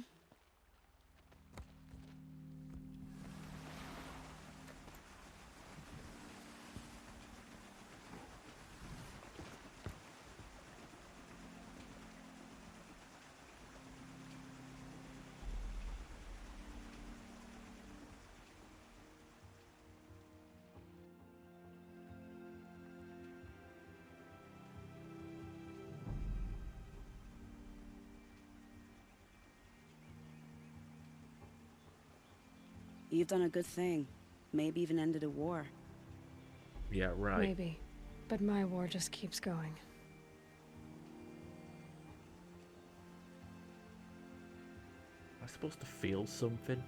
You've done a good thing. Maybe even ended a war. Yeah, right. Maybe. But my war just keeps going. Am I supposed to feel something?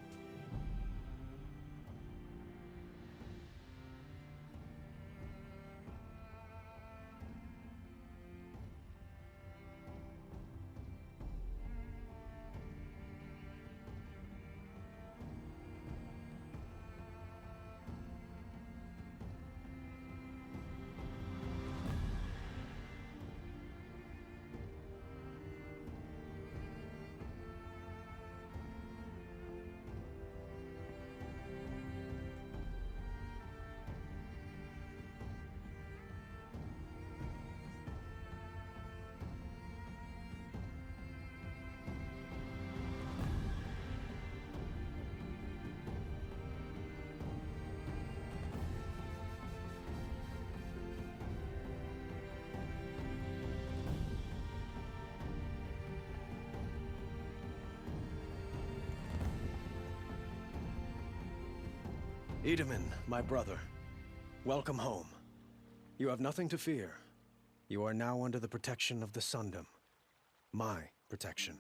Edaman, my brother, welcome home. You have nothing to fear. You are now under the protection of the Sundom. My protection.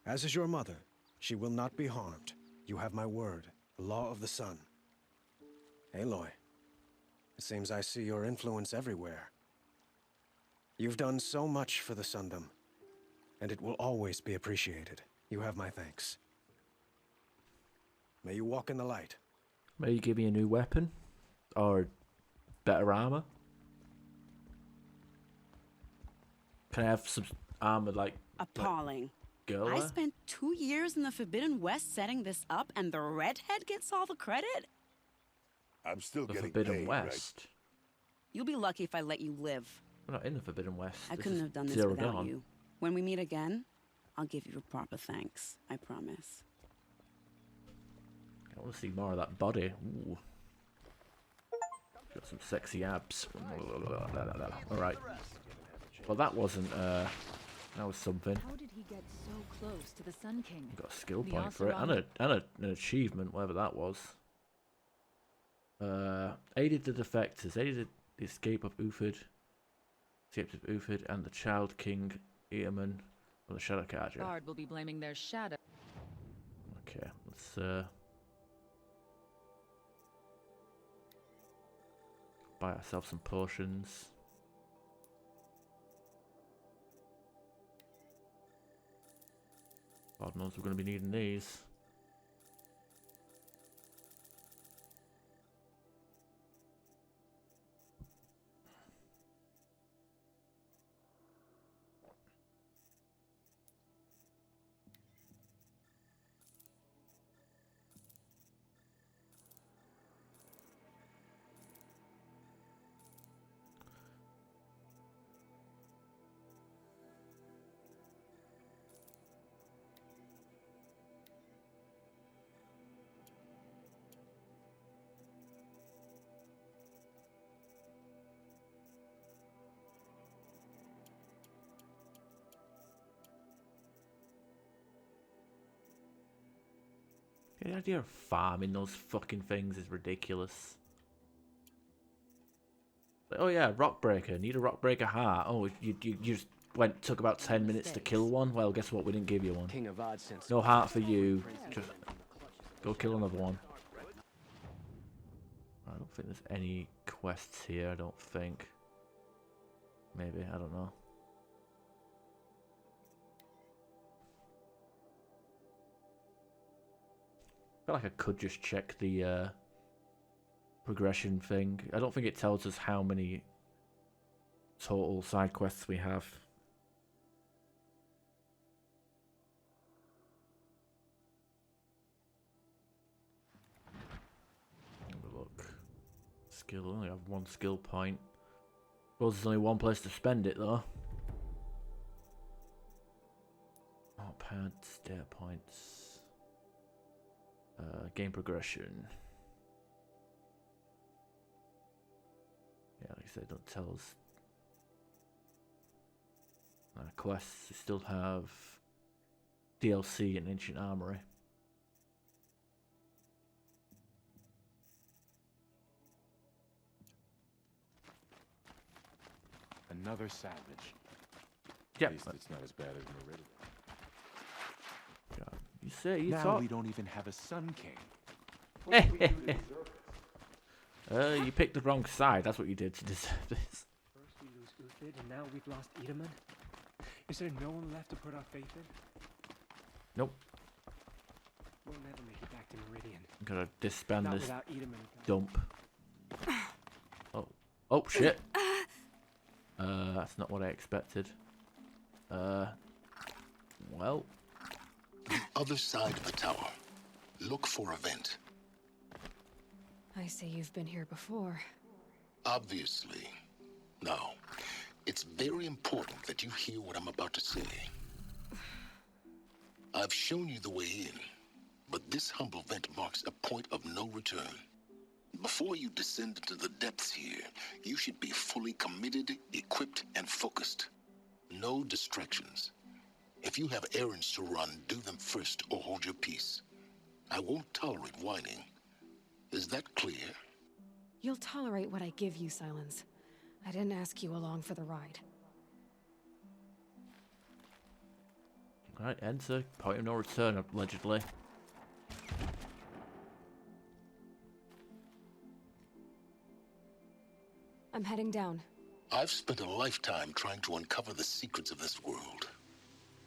As is your mother, she will not be harmed. You have my word, the law of the sun. Aloy, it seems I see your influence everywhere. You've done so much for the Sundom, and it will always be appreciated. You have my thanks. May you walk in the light. May you give me a new weapon? Or better armor? Can I have some armor like... Appalling. Girl? I spent 2 years in the Forbidden West setting this up, and the redhead gets all the credit? I'm still the getting Forbidden paid, West. right? You'll be lucky if I let you live. We're not in the Forbidden West. I This couldn't is have done this Zero without Dawn. you. When we meet again, I'll give you a proper thanks. I promise. I want to see more of that body. Ooh. Got some sexy abs. Alright. Well, that wasn't, that was something. How did he get so close to the Sun King? Got a skill The point for it, and, an achievement, whatever that was. Aided the defectors, aided the escape of Uthid, and the Child King Eamon of the Shadow Carja. Guard will be blaming their shadow. Okay, let's buy ourselves some potions. God knows we're going to be needing these. The idea of farming those fucking things is ridiculous. Like, oh yeah, rock breaker. Need a rock breaker heart. Oh, you just took about 10 minutes to kill one. Well, guess what? We didn't give you one. No heart for you. Just go kill another one. I don't think there's any quests here. I don't think. Maybe, I don't know. I feel like I could just check the progression thing. I don't think it tells us how many total side quests we have. Have a look. Skill, only have one skill point. Suppose there's only one place to spend it though. Pads, data points, game progression. Yeah, like I said, don't tell us. Quests, we still have DLC and Ancient Armory. Another savage. Yeah. At least it's not as bad as Meridian. God, you say you now thought we don't even have a Sun King. What did we do to deserve this? You picked the wrong side. That's what you did to deserve this. First we lose Uthid, and now we've lost Edaman. Is there no one left to put our faith in? Nope. We'll never make it back to Meridian. Gotta disband Not this without Edaman. dump. Oh shit. That's not what I expected. Well. The other side of the tower. Look for a vent. I see you've been here before. Obviously. Now, it's very important that you hear what I'm about to say. I've shown you the way in, but this humble vent marks a point of no return. Before you descend into the depths here, you should be fully committed, equipped, and focused. No distractions. If you have errands to run, do them first or hold your peace. I won't tolerate whining. Is that clear? You'll tolerate what I give you, Silence. I didn't ask you along for the ride. Right, enter. Point of no return, allegedly. I'm heading down. I've spent a lifetime trying to uncover the secrets of this world.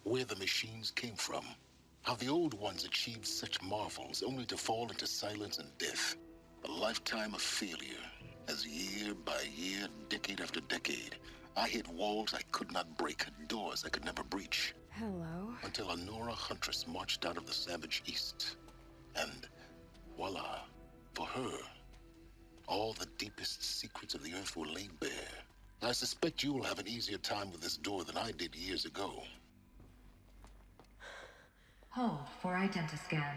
Where the machines came from. How the old ones achieved such marvels only to fall into silence and death. A lifetime of failure. As year by year, decade after decade, I hit walls I could not break, doors I could never breach. Hello? Until a Nora huntress marched out of the savage east. And voila, for her, all the deepest secrets of the earth were laid bare. I suspect you will have an easier time with this door than I did years ago. Hold for identiscan.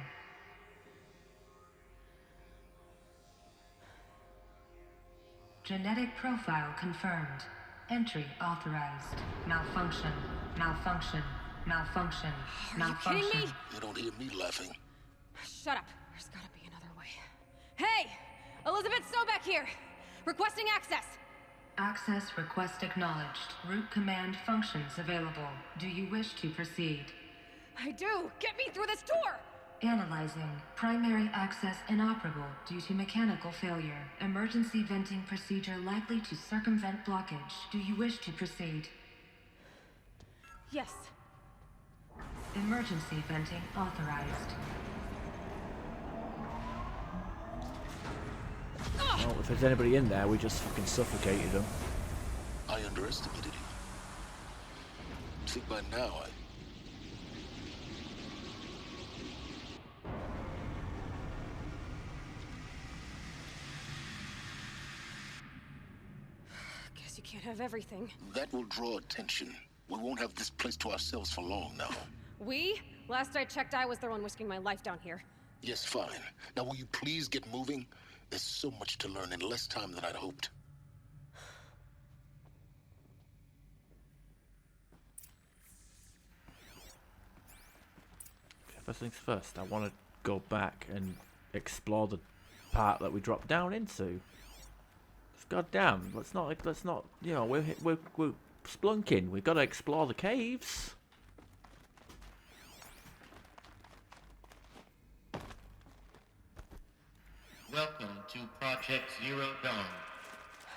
Genetic profile confirmed. Entry authorized. Malfunction. Malfunction. Malfunction. Malfunction. You kidding me? You don't hear me laughing. Shut up. There's gotta be another way. Hey! Elizabeth Sobeck here! Requesting access! Access request acknowledged. Root command functions available. Do you wish to proceed? I do! Get me through this door! Analyzing. Primary access inoperable due to mechanical failure. Emergency venting procedure likely to circumvent blockage. Do you wish to proceed? Yes. Emergency venting authorized. Well, if there's anybody in there, we just fucking suffocated them. I underestimated you. See, by now, Guess you can't have everything. That will draw attention. We won't have this place to ourselves for long now. We? Last I checked, I was the one risking my life down here. Yes, fine. Now will you please get moving? There's so much to learn in less time than I'd hoped. First things first, I want to go back and explore the part that we dropped down into. Goddamn, let's not, you know, we're splunking. We've got to explore the caves. Welcome to Project Zero Dawn.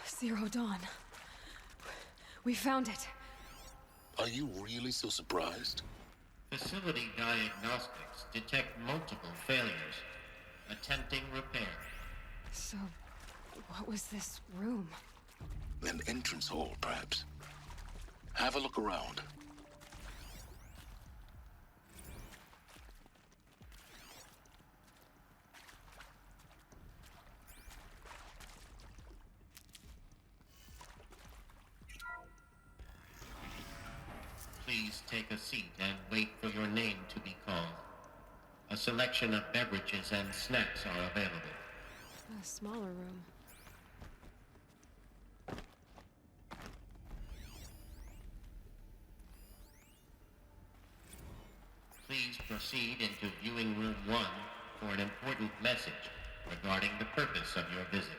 Zero Dawn. We found it. Are you really so surprised? Facility diagnostics detect multiple failures. Attempting repair. So, What was this room? An entrance hall, perhaps. Have a look around. Please take a seat and wait for your name to be called. A selection of beverages and snacks are available. A smaller room. Please proceed into viewing room 1 for an important message regarding the purpose of your visit.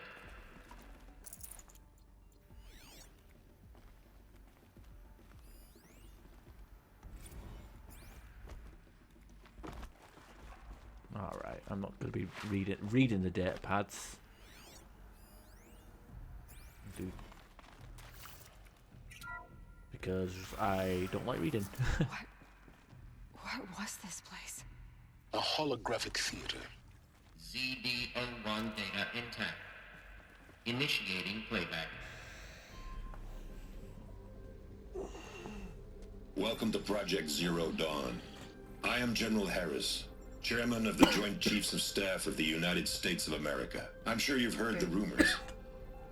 Alright, I'm not going to be reading the data pads. Dude. Because I don't like reading. What was this place? A holographic theater. ZD-01 data intact. Initiating playback. Welcome to Project Zero Dawn. I am General Harris, Chairman of the Joint Chiefs of Staff of the United States of America. I'm sure you've heard the rumors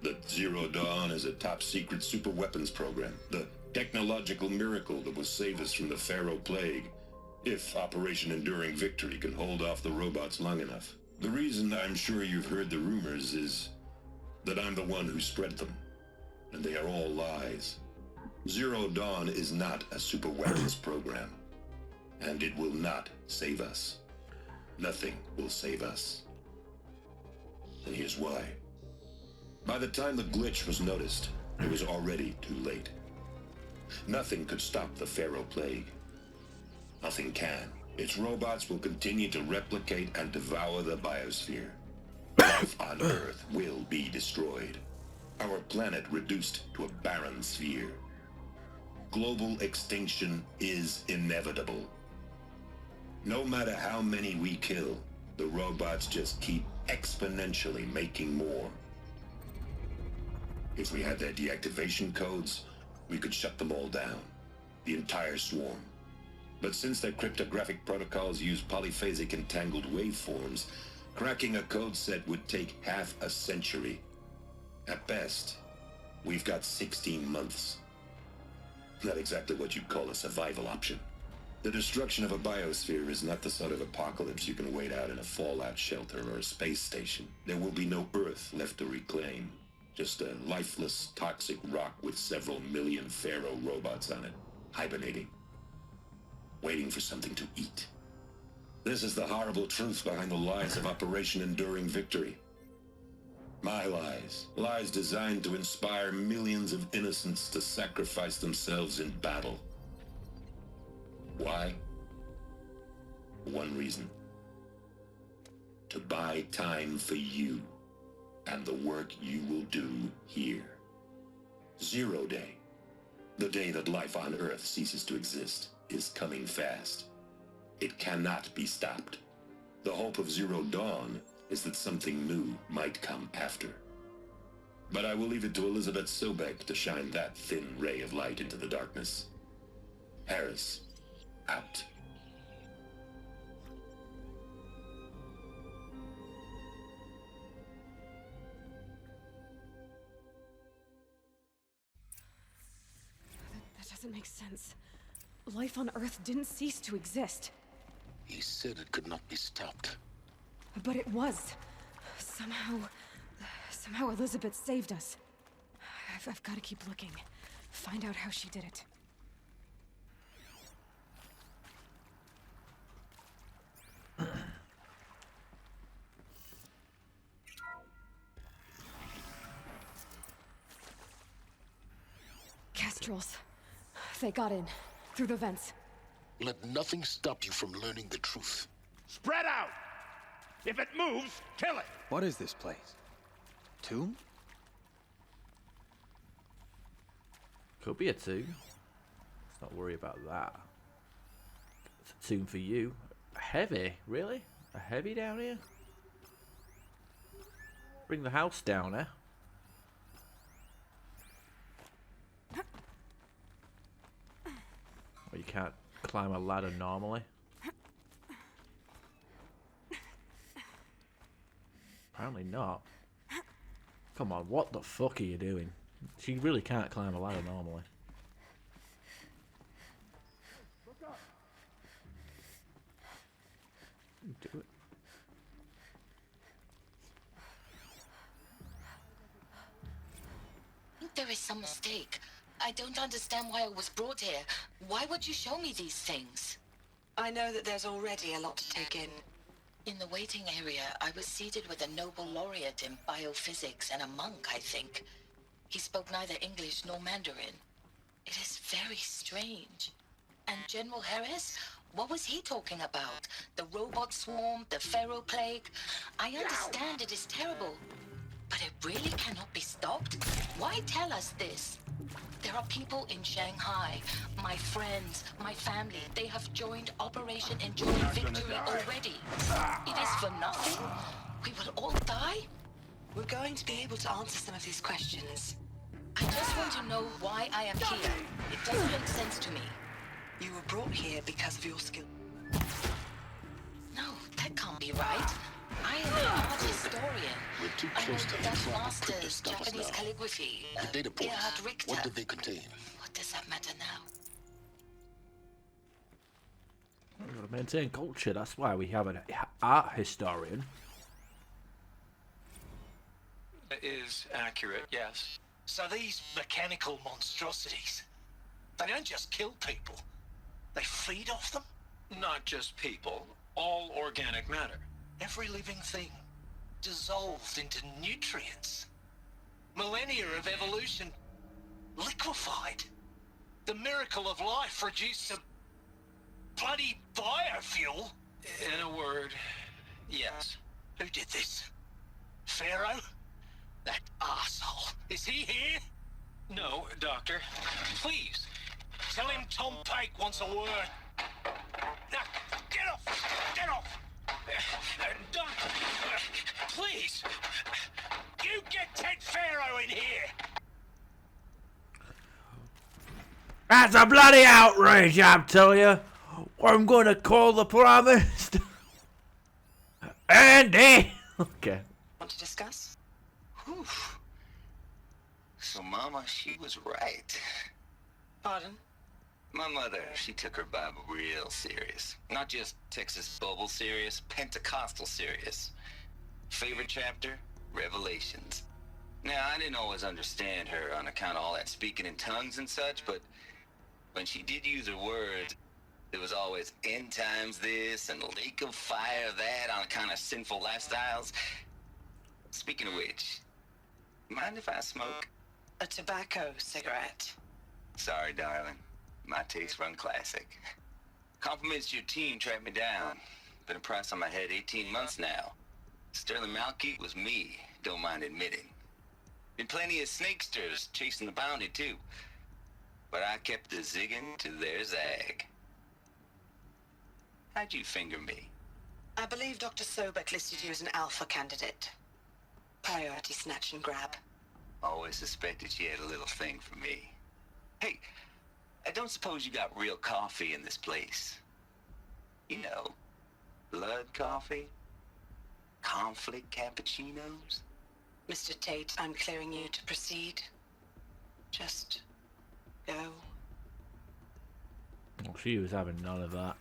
that Zero Dawn is a top-secret super-weapons program, the technological miracle that will save us from the Pharaoh Plague, if Operation Enduring Victory can hold off the robots long enough. The reason I'm sure you've heard the rumors is that I'm the one who spread them, and they are all lies. Zero Dawn is not a super-weapons program, and it will not save us. Nothing will save us. And here's why. By the time the glitch was noticed, it was already too late. Nothing could stop the Pharaoh Plague. Nothing can. Its robots will continue to replicate and devour the biosphere. Life on Earth will be destroyed. Our planet reduced to a barren sphere. Global extinction is inevitable. No matter how many we kill, the robots just keep exponentially making more. If we had their deactivation codes, we could shut them all down. The entire swarm. But since their cryptographic protocols use polyphasic entangled waveforms, cracking a code set would take half a century. At best, we've got 16 months. Not exactly what you'd call a survival option. The destruction of a biosphere is not the sort of apocalypse you can wait out in a fallout shelter or a space station. There will be no Earth left to reclaim. Just a lifeless, toxic rock with several million Pharaoh robots on it, hibernating. Waiting for something to eat. This is the horrible truth behind the lies of Operation Enduring Victory. My lies. Lies designed to inspire millions of innocents to sacrifice themselves in battle. Why? One reason. To buy time for you and the work you will do here. Zero Day. The day that life on Earth ceases to exist is coming fast. It cannot be stopped. The hope of Zero Dawn is that something new might come after. But I will leave it to Elizabeth Sobek to shine that thin ray of light into the darkness. Harris, out. That doesn't make sense. Life on Earth didn't cease to exist. He said it could not be stopped. But it was. Somehow Elizabeth saved us. I've got to keep looking. Find out how she did it. Kestrels. They got in. Through the vents. Let nothing stop you from learning the truth. Spread out! If it moves, kill it! What is this place? Tomb? Could be a tomb. Let's not worry about that. It's a tomb for you. A heavy? Really? A heavy down here? Bring the house down, eh? Well, you can't climb a ladder normally. Apparently not. Come on, what the fuck are you doing? She really can't climb a ladder normally. Do it. I think there is some mistake. I don't understand why I was brought here. Why would you show me these things? I know that there's already a lot to take in. In the waiting area, I was seated with a Nobel laureate in biophysics and a monk, I think. He spoke neither English nor Mandarin. It is very strange. And General Harris? What was he talking about? The robot swarm, the Pharaoh plague? I understand it is terrible, but it really cannot be stopped? Why tell us this? There are people in Shanghai, my friends, my family. They have joined Operation Enjoy Victory already. It is for nothing? We will all die? We're going to be able to answer some of these questions. I just want to know why I am here. It doesn't make sense to me. You were brought here because of your skill. No, that can't be right. I am an art historian. We're too close to the Dutch clock. masters, Japanese calligraphy, The data points. Gerhard Richter. What do they contain? What does that matter now? We've got to maintain culture. That's why we have an art historian. It is accurate, yes. So these mechanical monstrosities, they don't just kill people. They feed off them? Not just people, all organic matter. Every living thing dissolved into nutrients. Millennia of evolution liquefied. The miracle of life reduced to bloody biofuel. In a word, yes. Who did this? Pharaoh? That asshole. Is he here? No, Doctor. Please, tell him Tom Pake wants a word. Now, get off! Get off! Doctor, please! You get Ted Pharaoh in here! That's a bloody outrage, I'm telling you. I'm going to call the Prime Minister. Andy! Okay. Want to discuss? Whew. So Mama, she was right. Pardon? My mother, she took her Bible real serious. Not just Texas Bible serious, Pentecostal serious. Favorite chapter? Revelations. Now, I didn't always understand her on account of all that speaking in tongues and such, but when she did use her words, there was always end times this and lake of fire that on account of sinful lifestyles. Speaking of which, mind if I smoke? A tobacco cigarette. Sorry, darling. My taste run classic. Compliments to your team tracked me down. Been a price on my head 18 months now. Sterling Malkeet was me, don't mind admitting. Been plenty of snakesters chasing the bounty too. But I kept the zigging to their zag. How'd you finger me? I believe Dr. Sobek listed you as an alpha candidate. Priority snatch and grab. Always suspected she had a little thing for me. Hey, I don't suppose you got real coffee in this place. You know, blood coffee? Conflict cappuccinos? Mr. Tate, I'm clearing you to proceed. Just go. Well, she was having none of that.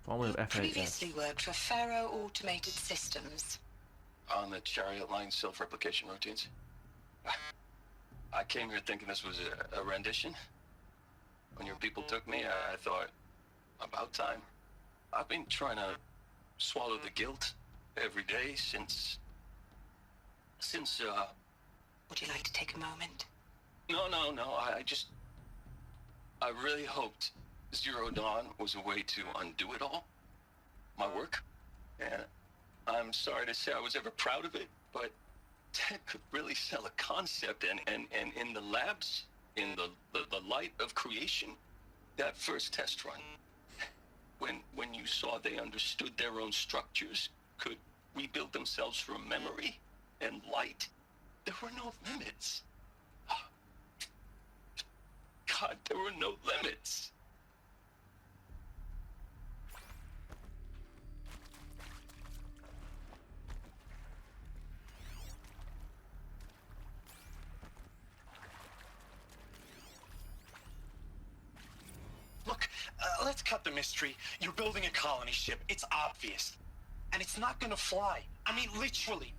Formerly of FHS. Previously worked for Pharaoh Automated Systems. On the chariot line self-replication routines. I came here thinking this was a rendition. When your people took me, I thought, about time. I've been trying to swallow the guilt every day since... Would you like to take a moment? No, I really hoped Zero Dawn was a way to undo it all. My work. And I'm sorry to say I was ever proud of it, but Ted could really sell a concept, and in the labs, in the light of creation, that first test run, When you saw they understood their own structures, could rebuild themselves from memory and light, there were no limits. God, there were no limits. Look, let's cut the mystery. You're building a colony ship. It's obvious. And it's not gonna fly. I mean, literally.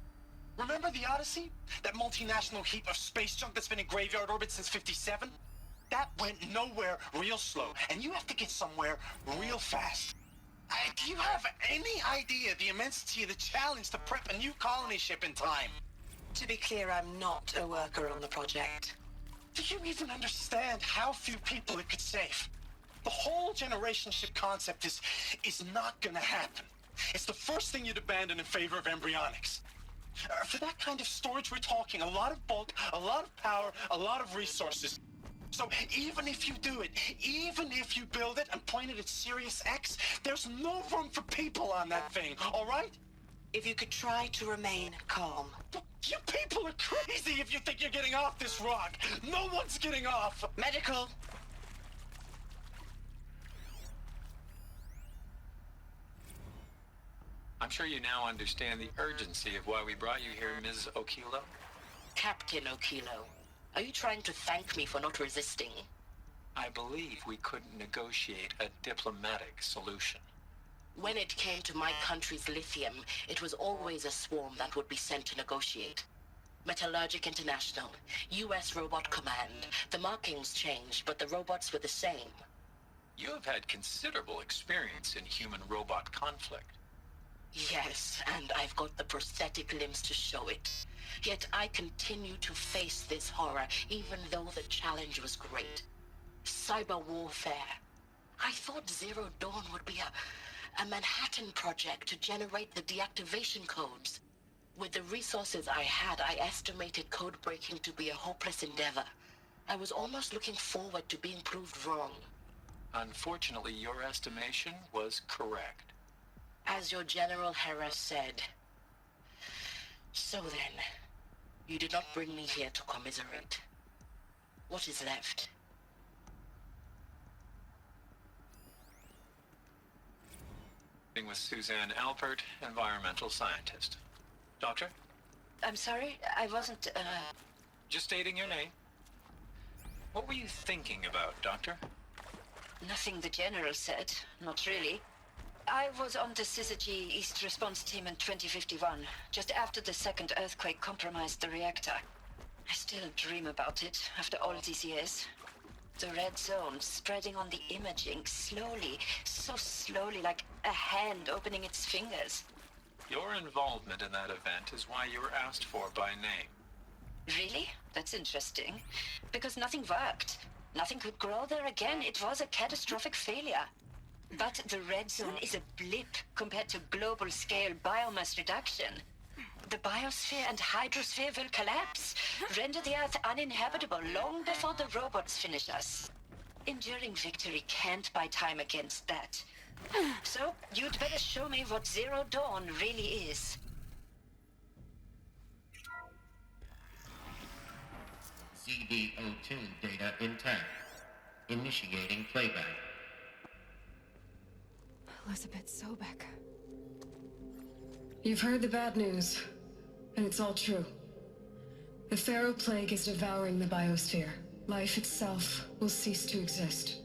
Remember the Odyssey? That multinational heap of space junk that's been in graveyard orbit since '57? That went nowhere real slow. And you have to get somewhere real fast. Do you have any idea the immensity of the challenge to prep a new colony ship in time? To be clear, I'm not a worker on the project. Do you even understand how few people it could save? The whole generation ship concept is not gonna happen. It's the first thing you'd abandon in favor of embryonics. For that kind of storage, we're talking a lot of bulk, a lot of power, a lot of resources. So even if you do it, even if you build it and point it at Sirius X, there's no room for people on that thing, all right? If you could try to remain calm. You people are crazy if you think you're getting off this rock. No one's getting off. Medical. I'm sure you now understand the urgency of why we brought you here, Ms. Okilo. Captain Okilo, are you trying to thank me for not resisting? I believe we couldn't negotiate a diplomatic solution. When it came to my country's lithium, it was always a swarm that would be sent to negotiate. Metallurgic International, U.S. Robot Command. The markings changed, but the robots were the same. You have had considerable experience in human-robot conflict. Yes, and I've got the prosthetic limbs to show it. Yet I continue to face this horror, even though the challenge was great. Cyber warfare. I thought Zero Dawn would be a Manhattan project to generate the deactivation codes. With the resources I had, I estimated code breaking to be a hopeless endeavor. I was almost looking forward to being proved wrong. Unfortunately, your estimation was correct. As your General Hera said. So then, you did not bring me here to commiserate. What is left? With Suzanne Alpert, environmental scientist. Doctor? I'm sorry, I wasn't, Just stating your name. What were you thinking about, Doctor? Nothing the General said, not really. I was on the Syzygy East Response Team in 2051, just after the second earthquake compromised the reactor. I still dream about it, after all these years. The red zone spreading on the imaging, slowly, so slowly, like a hand opening its fingers. Your involvement in that event is why you were asked for by name. Really? That's interesting. Because nothing worked. Nothing could grow there again. It was a catastrophic failure. But the red zone is a blip compared to global-scale biomass reduction. The biosphere and hydrosphere will collapse, render the Earth uninhabitable long before the robots finish us. Enduring victory can't buy time against that. So, you'd better show me what Zero Dawn really is. CD02 data intact. Initiating playback. Elizabeth Sobek. You've heard the bad news, and it's all true. The Pharaoh Plague is devouring the biosphere. Life itself will cease to exist.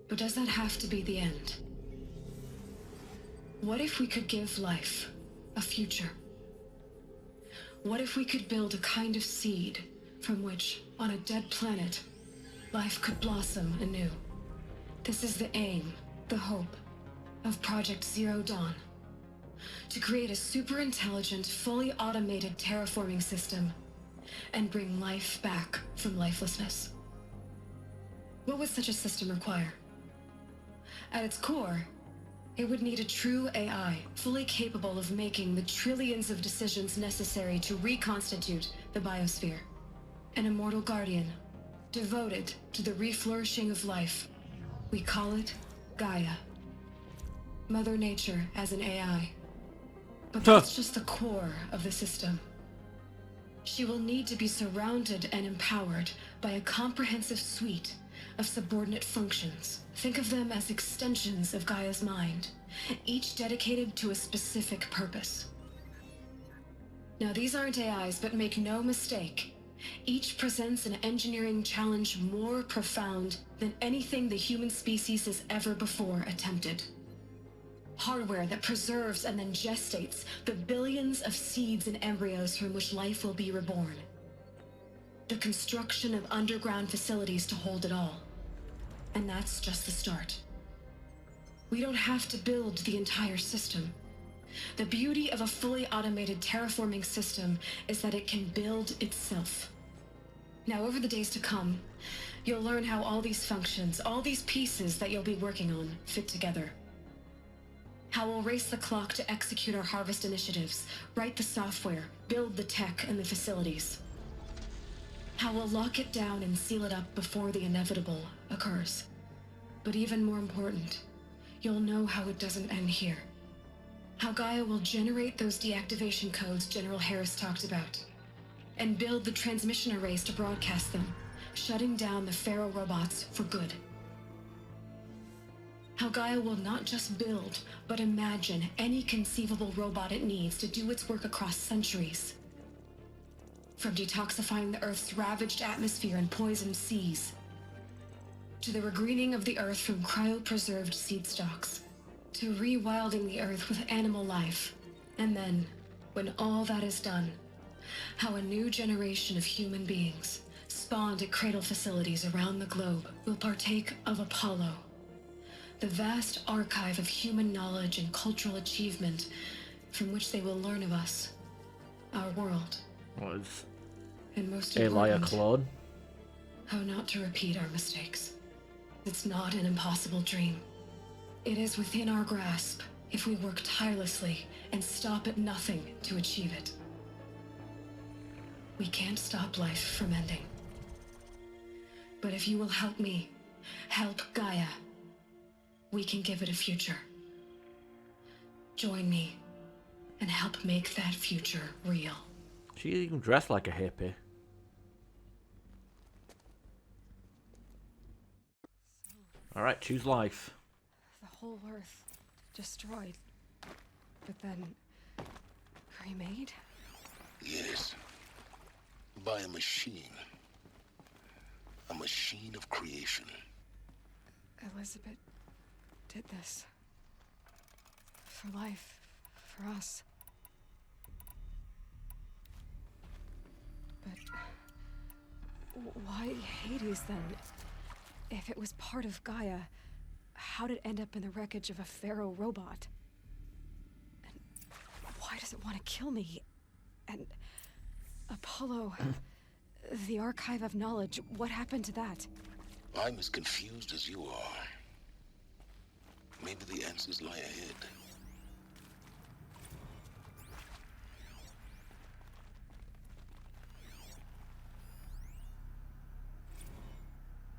But does that have to be the end? What if we could give life a future? What if we could build a kind of seed from which, on a dead planet, life could blossom anew? This is the aim, the hope, of Project Zero Dawn. To create a super-intelligent, fully automated terraforming system and bring life back from lifelessness. What would such a system require? At its core, it would need a true AI, fully capable of making the trillions of decisions necessary to reconstitute the biosphere. An immortal guardian, devoted to the reflourishing of life. We call it Gaia. Mother Nature as an AI. But that's just the core of the system. She will need to be surrounded and empowered by a comprehensive suite of subordinate functions. Think of them as extensions of Gaia's mind, each dedicated to a specific purpose. Now, these aren't AIs, but make no mistake, each presents an engineering challenge more profound than anything the human species has ever before attempted. Hardware that preserves and then gestates the billions of seeds and embryos from which life will be reborn. The construction of underground facilities to hold it all. And that's just the start. We don't have to build the entire system. The beauty of a fully automated terraforming system is that it can build itself. Now, over the days to come, you'll learn how all these functions, all these pieces that you'll be working on, fit together. How we'll race the clock to execute our harvest initiatives, write the software, build the tech and the facilities. How we'll lock it down and seal it up before the inevitable occurs. But even more important, you'll know how it doesn't end here. How Gaia will generate those deactivation codes General Harris talked about, and build the transmission arrays to broadcast them, shutting down the Pharaoh robots for good. How Gaia will not just build, but imagine any conceivable robot it needs to do its work across centuries. From detoxifying the Earth's ravaged atmosphere and poisoned seas, to the regreening of the Earth from cryopreserved seed stalks, to rewilding the Earth with animal life. And then, when all that is done, how a new generation of human beings, spawned at cradle facilities around the globe, will partake of Apollo, the vast archive of human knowledge and cultural achievement from which they will learn of us, our world. Was And most Elia important, Claude? how not to repeat our mistakes. It's not an impossible dream. It is within our grasp if we work tirelessly and stop at nothing to achieve it. We can't stop life from ending. But if you will help me, help Gaia, we can give it a future. Join me and help make that future real. She even dressed like a hippie. Alright, choose life. The whole Earth destroyed, but then remade? Yes. By a machine. A machine of creation. Elizabeth did this. For life. For us. But why Hades then? If it was part of Gaia, how did it end up in the wreckage of a Pharaoh robot? And why does it want to kill me? And Apollo, the archive of knowledge, what happened to that? I'm as confused as you are. Maybe the answers lie ahead.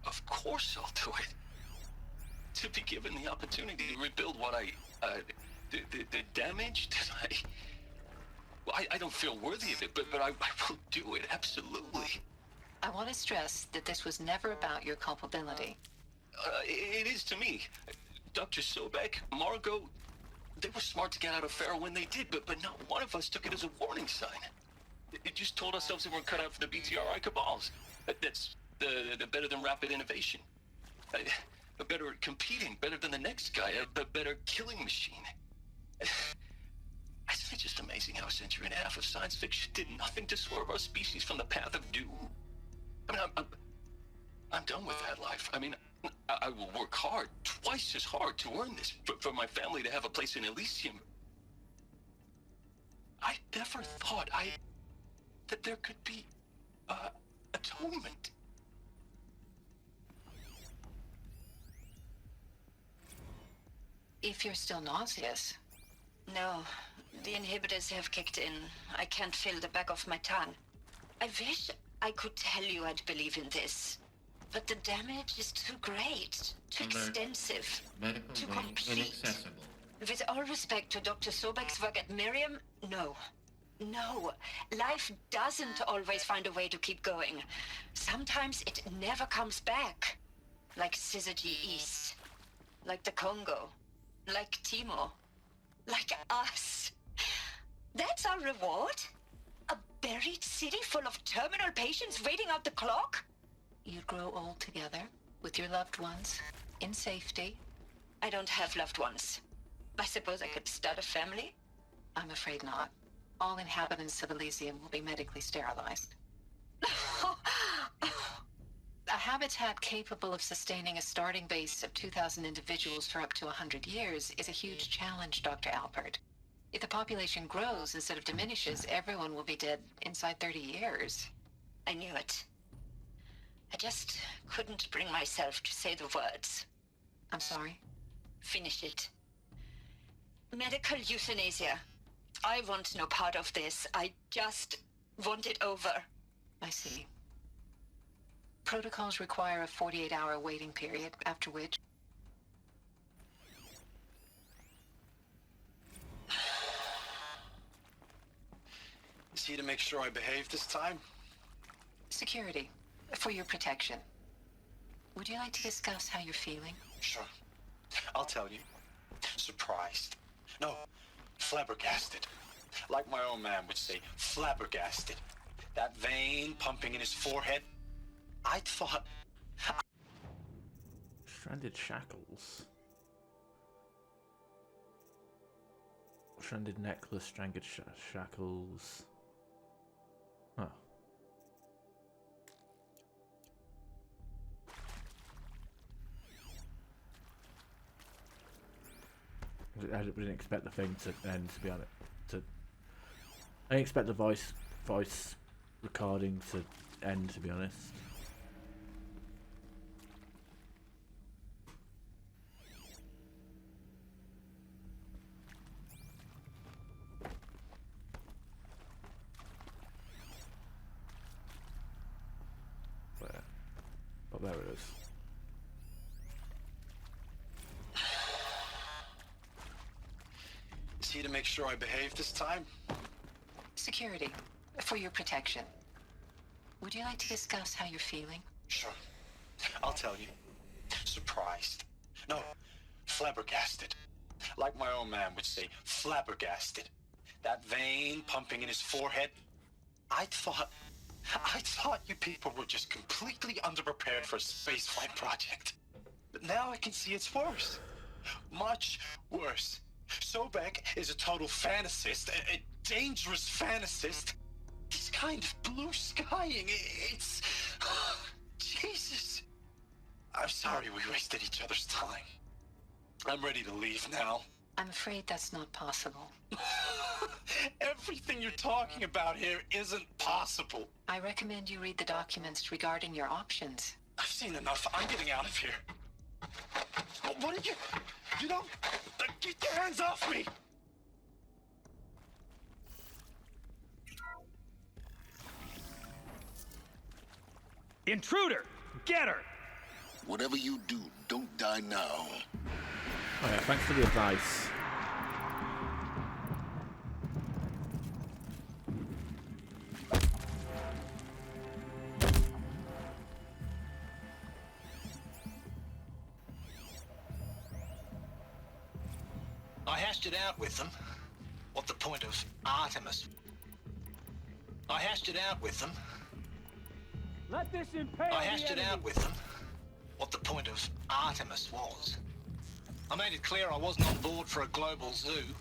Of course I'll do it. To be given the opportunity to rebuild what the damage that I don't feel worthy of it, but I will do it, absolutely. I want to stress that this was never about your culpability. It is to me. Dr. Sobek, Margot, they were smart to get out of Pharaoh when they did, but not one of us took it as a warning sign. It just told ourselves that we're cut out for the BTRI cabals. That's the better than rapid innovation. Better at competing, better than the next guy, a better killing machine. Isn't it just amazing how a century and a half of science fiction did nothing to swerve our species from the path of doom? I mean, I'm done with that life. I mean, I will work hard, twice as hard to earn this, for my family to have a place in Elysium. I never thought that there could be, atonement. If you're still nauseous. No, the inhibitors have kicked in. I can't feel the back of my tongue. I wish I could tell you I'd believe in this. But the damage is too great, too Alert. extensive, Medical too wing complete. inaccessible. With all respect to Dr. Sobek's work at Miriam, no. No. Life doesn't always find a way to keep going. Sometimes it never comes back. Like Syzygy East. Like the Congo. Like Timor. Like us. That's our reward? A buried city full of terminal patients waiting out the clock? You'd grow old together, with your loved ones, in safety. I don't have loved ones. I suppose I could start a family? I'm afraid not. All inhabitants of Elysium will be medically sterilized. A habitat capable of sustaining a starting base of 2,000 individuals for up to 100 years is a huge challenge, Dr. Alpert. If the population grows instead of diminishes, everyone will be dead inside 30 years. I knew it. I just couldn't bring myself to say the words. I'm sorry? Finish it. Medical euthanasia. I want no part of this. I just want it over. I see. Protocols require a 48-hour waiting period, after which... Is he to make sure I behave this time? Security. For your protection. Would you like to discuss how you're feeling? Sure. I'll tell you. Surprised. No, flabbergasted. Like my old man would say, flabbergasted. That vein pumping in his forehead. I thought... Stranded shackles. Stranded necklace, stranded shackles. Huh. I didn't expect the thing to end, to be honest. I didn't expect the voice recording to end, to be honest. Where? Oh, there it is. Is he to make sure I behave this time? Security. For your protection. Would you like to discuss how you're feeling? Sure. I'll tell you. Surprised. No, flabbergasted. Like my old man would say, flabbergasted. That vein pumping in his forehead. I thought you people were just completely underprepared for a spaceflight project. But now I can see it's worse. Much worse. Sobek is a total fantasist, a dangerous fantasist. He's kind of blue skying. It's... Jesus. I'm sorry we wasted each other's time. I'm ready to leave now. I'm afraid that's not possible. Everything you're talking about here isn't possible. I recommend you read the documents regarding your options. I've seen enough. I'm getting out of here. What are you... You don't... Get your hands off me! Intruder! Get her! Whatever you do, don't die now. Oh yeah, thanks for the advice. I hashed it out with them, what the point of Artemis. I hashed it out with them. Let this impale I hashed the it enemy. out with them, what the point of Artemis was. I made it clear I wasn't on board for a global zoo.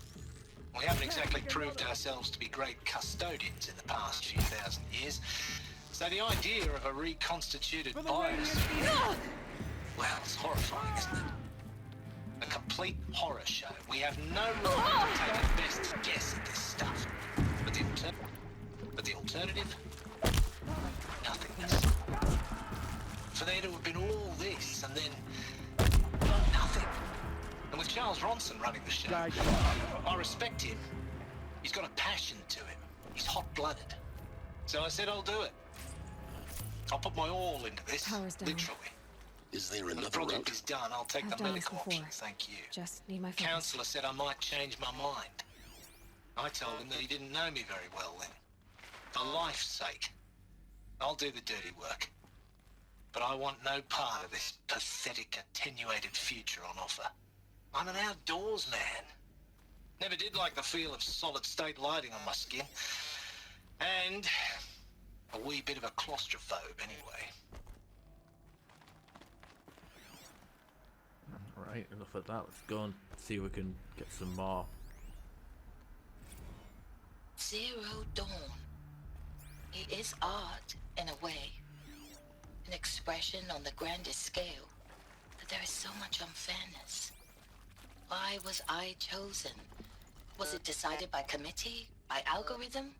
We haven't exactly proved ourselves to be great custodians in the past few thousand years. So the idea of a reconstituted virus... Well, it's horrifying, isn't it? A complete horror show. We have no right to take a best guess at this stuff. But the alternative? Nothingness. For there to have been all this and then nothing. And with Charles Ronson running the show, I respect him. He's got a passion to him. He's hot-blooded. So I said I'll do it. I'll put my all into this. Power's down. Literally. Is there When the another project route? is done, I'll take I've the done this medical before. option, thank you. Just need my focus. Counselor said I might change my mind. I told him that he didn't know me very well then. For life's sake, I'll do the dirty work. But I want no part of this pathetic, attenuated future on offer. I'm an outdoors man. Never did like the feel of solid-state lighting on my skin. And a wee bit of a claustrophobe, anyway. Right, enough of that. Let's go and see if we can get some more. Zero Dawn. It is art, in a way. An expression on the grandest scale. But there is so much unfairness. Why was I chosen? Was it decided by committee? By algorithm?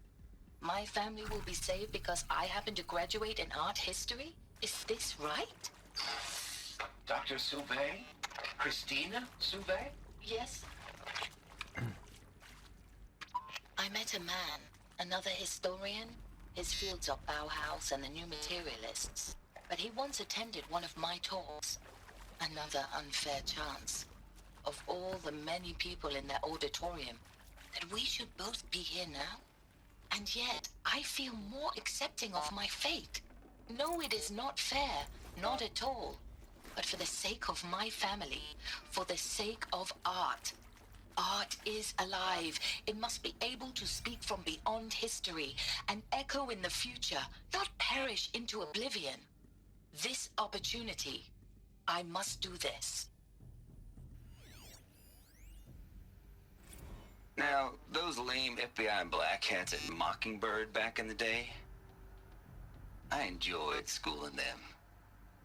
My family will be saved because I happen to graduate in art history? Is this right? Dr. Sauvé? Christina Sauvé? Yes. I met a man, another historian. His fields are Bauhaus and the New Materialists. But he once attended one of my talks. Another unfair chance. Of all the many people in that auditorium, that we should both be here now? And yet, I feel more accepting of my fate. No, it is not fair. Not at all. But for the sake of my family, for the sake of art. Art is alive. It must be able to speak from beyond history and echo in the future, not perish into oblivion. This opportunity, I must do this. Now, those lame FBI black hats at Mockingbird back in the day, I enjoyed schooling them.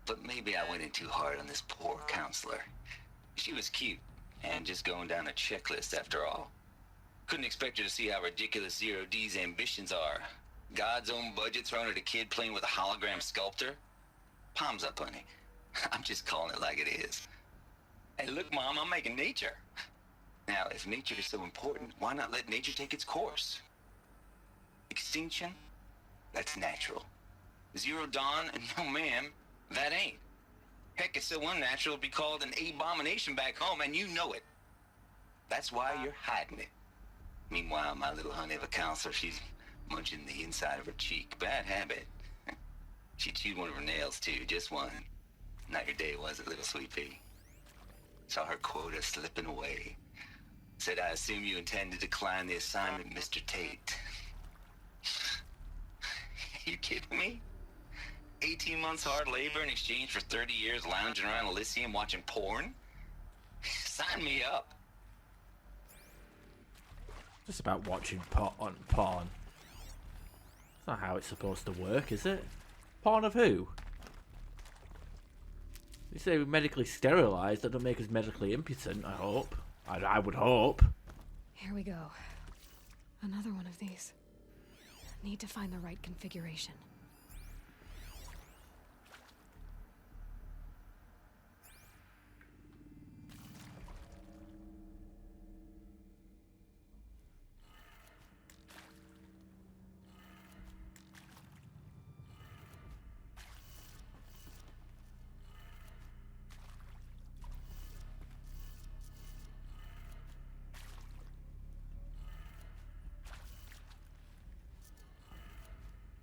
But maybe I went in too hard on this poor counselor. She was cute, and just going down a checklist after all. Couldn't expect her to see how ridiculous Zero D's ambitions are. God's own budget thrown at a kid playing with a hologram sculptor? Palms up, honey. I'm just calling it like it is. Hey, look, Mom, I'm making nature. Now, if nature is so important, why not let nature take its course? Extinction? That's natural. Zero Dawn? No, ma'am, that ain't. Heck, it's so unnatural to be called an abomination back home, and you know it. That's why you're hiding it. Meanwhile, my little honey of a counselor, she's munching the inside of her cheek. Bad habit. She chewed one of her nails, too, just one. Not your day, was it, little sweet pea? Saw her quota slipping away. Said, I assume you intend to decline the assignment, Mr. Tate. You kidding me? 18 months hard labor in exchange for 30 years lounging around Elysium watching porn? Sign me up. Just about watching porn. That's not how it's supposed to work, is it? Porn of who? You say we're medically sterilised, that don't make us medically impotent, I hope. I would hope. Here we go. Another one of these. Need to find the right configuration.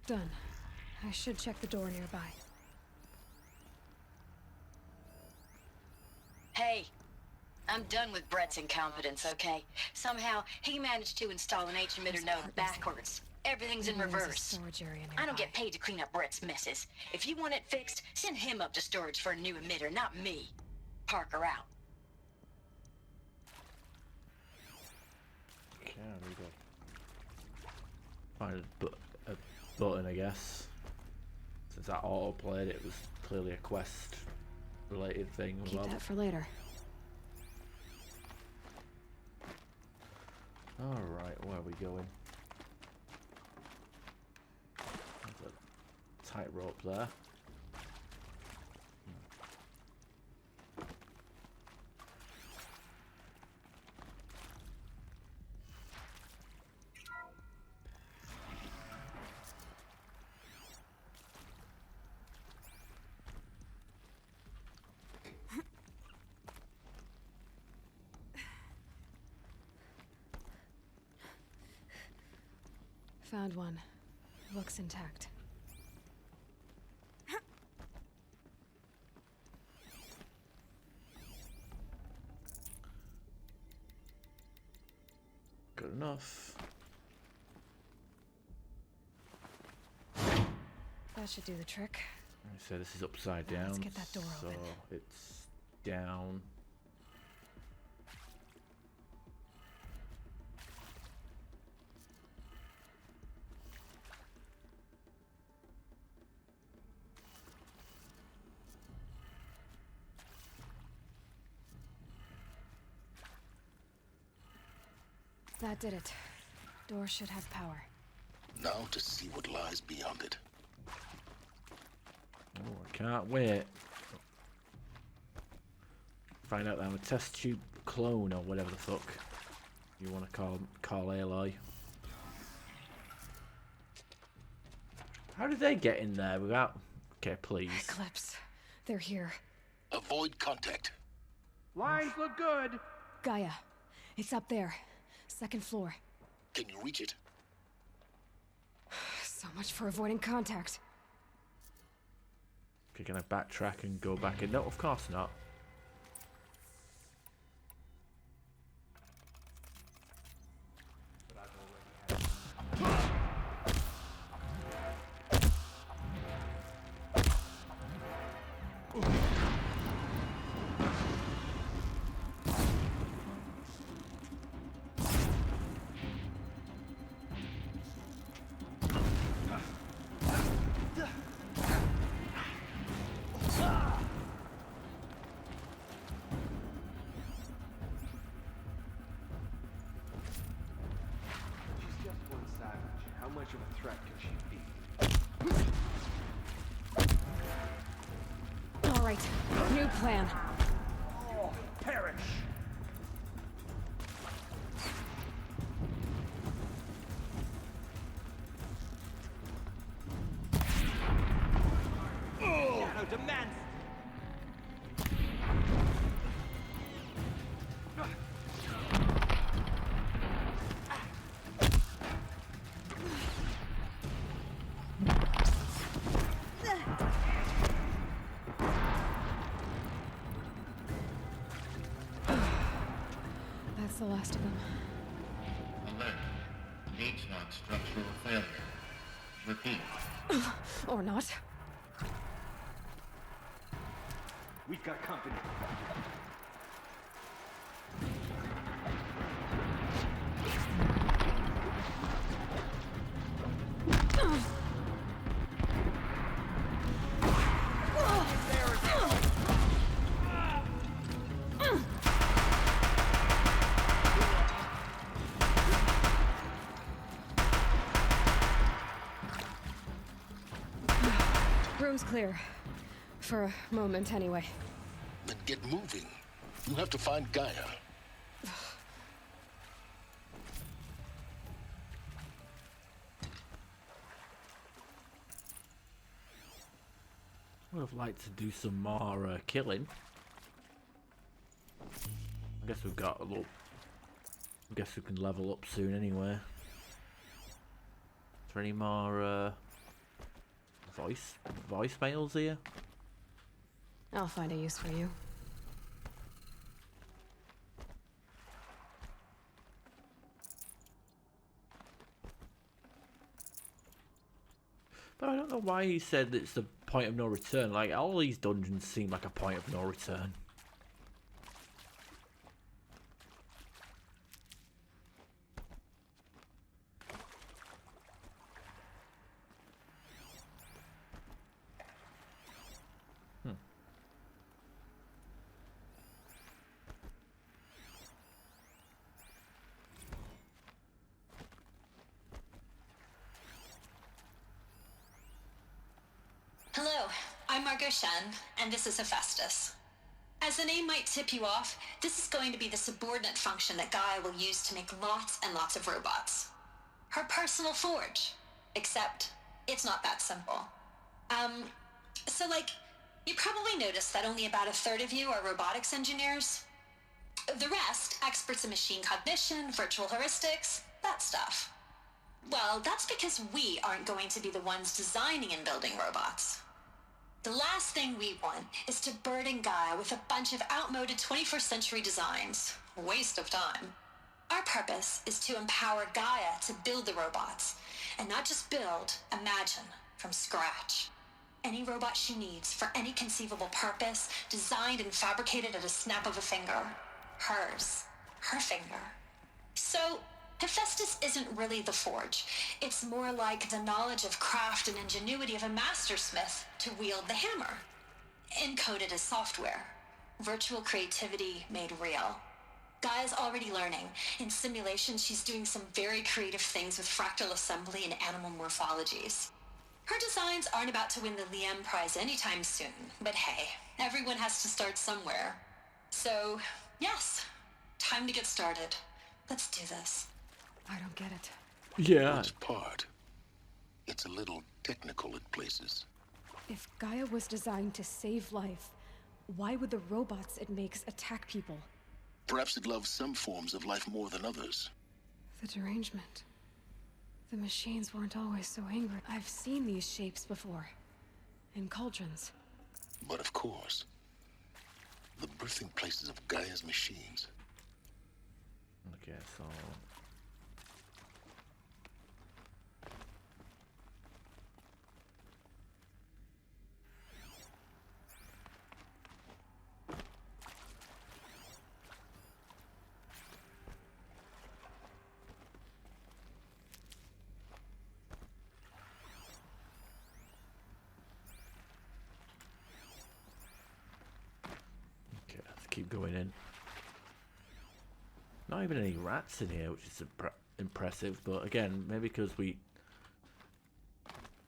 Done. I should check the door nearby. Hey, I'm done with Brett's incompetence, okay? Somehow, he managed to install an H-emitter node backwards. Everything's in There's a reverse. storage area I don't nearby. get paid to clean up Brett's messes. If you want it fixed, send him up to storage for a new emitter, not me. Parker out. Okay, I need to find a button, I guess. Since that auto-played, it was clearly a quest-related thing. Keep that for later. Alright, where are we going? There's a tightrope there. Found one. Looks intact. Good enough. That should do the trick. So this is upside down. Let's get that door so open. It's down. That did it. Door should have power. Now to see what lies beyond it. Oh, I can't wait. Find out that I'm a test tube clone or whatever the fuck you want to call Aloy. How did they get in there without... Okay, please. Eclipse. They're here. Avoid contact. Lines look good. Gaia. It's up there. Second floor. Can you reach it? So much for avoiding contact. Okay, can I backtrack and go back in? No, of course not. How much of a threat can she be? All right, new plan. Oh, perish! Shadow demands. That's the last of them. Alert. H-lock structural failure. Repeat. Or not. We've got company. Room's clear. For a moment, anyway. Then get moving. You have to find Gaia. I would have liked to do some more killing. I guess we've got a little... I guess we can level up soon anyway. Is there any more voicemails here? I'll find a use for you. But I don't know why he said it's the point of no return. Like, all these dungeons seem like a point of no return. Hello, I'm Margot Shen, and this is Hephaestus. As the name might tip you off, this is going to be the subordinate function that Gaia will use to make lots and lots of robots. Her personal forge. Except, it's not that simple. You probably noticed that only about a third of you are robotics engineers. The rest, experts in machine cognition, virtual heuristics, that stuff. Well, that's because we aren't going to be the ones designing and building robots. The last thing we want is to burden Gaia with a bunch of outmoded 21st century designs. Waste of time. Our purpose is to empower Gaia to build the robots, and not just build, imagine, from scratch. Any robot she needs for any conceivable purpose, designed and fabricated at a snap of a finger. Hers. Her finger. So, Hephaestus isn't really the forge. It's more like the knowledge of craft and ingenuity of a mastersmith to wield the hammer. Encoded as software. Virtual creativity made real. Gaia's already learning. In simulation, she's doing some very creative things with fractal assembly and animal morphologies. Her designs aren't about to win the Liam Prize anytime soon, but hey, everyone has to start somewhere. So, yes, time to get started. Let's do this. I don't get it. Yeah. Which part? It's a little technical at places. If Gaia was designed to save life, why would the robots it makes attack people? Perhaps it loves some forms of life more than others. The derangement. The machines weren't always so angry. I've seen these shapes before. In cauldrons. But of course, the birthing places of Gaia's machines. Okay, so... Okay, let's keep going in. Not even any rats in here, which is impressive, but again, maybe because we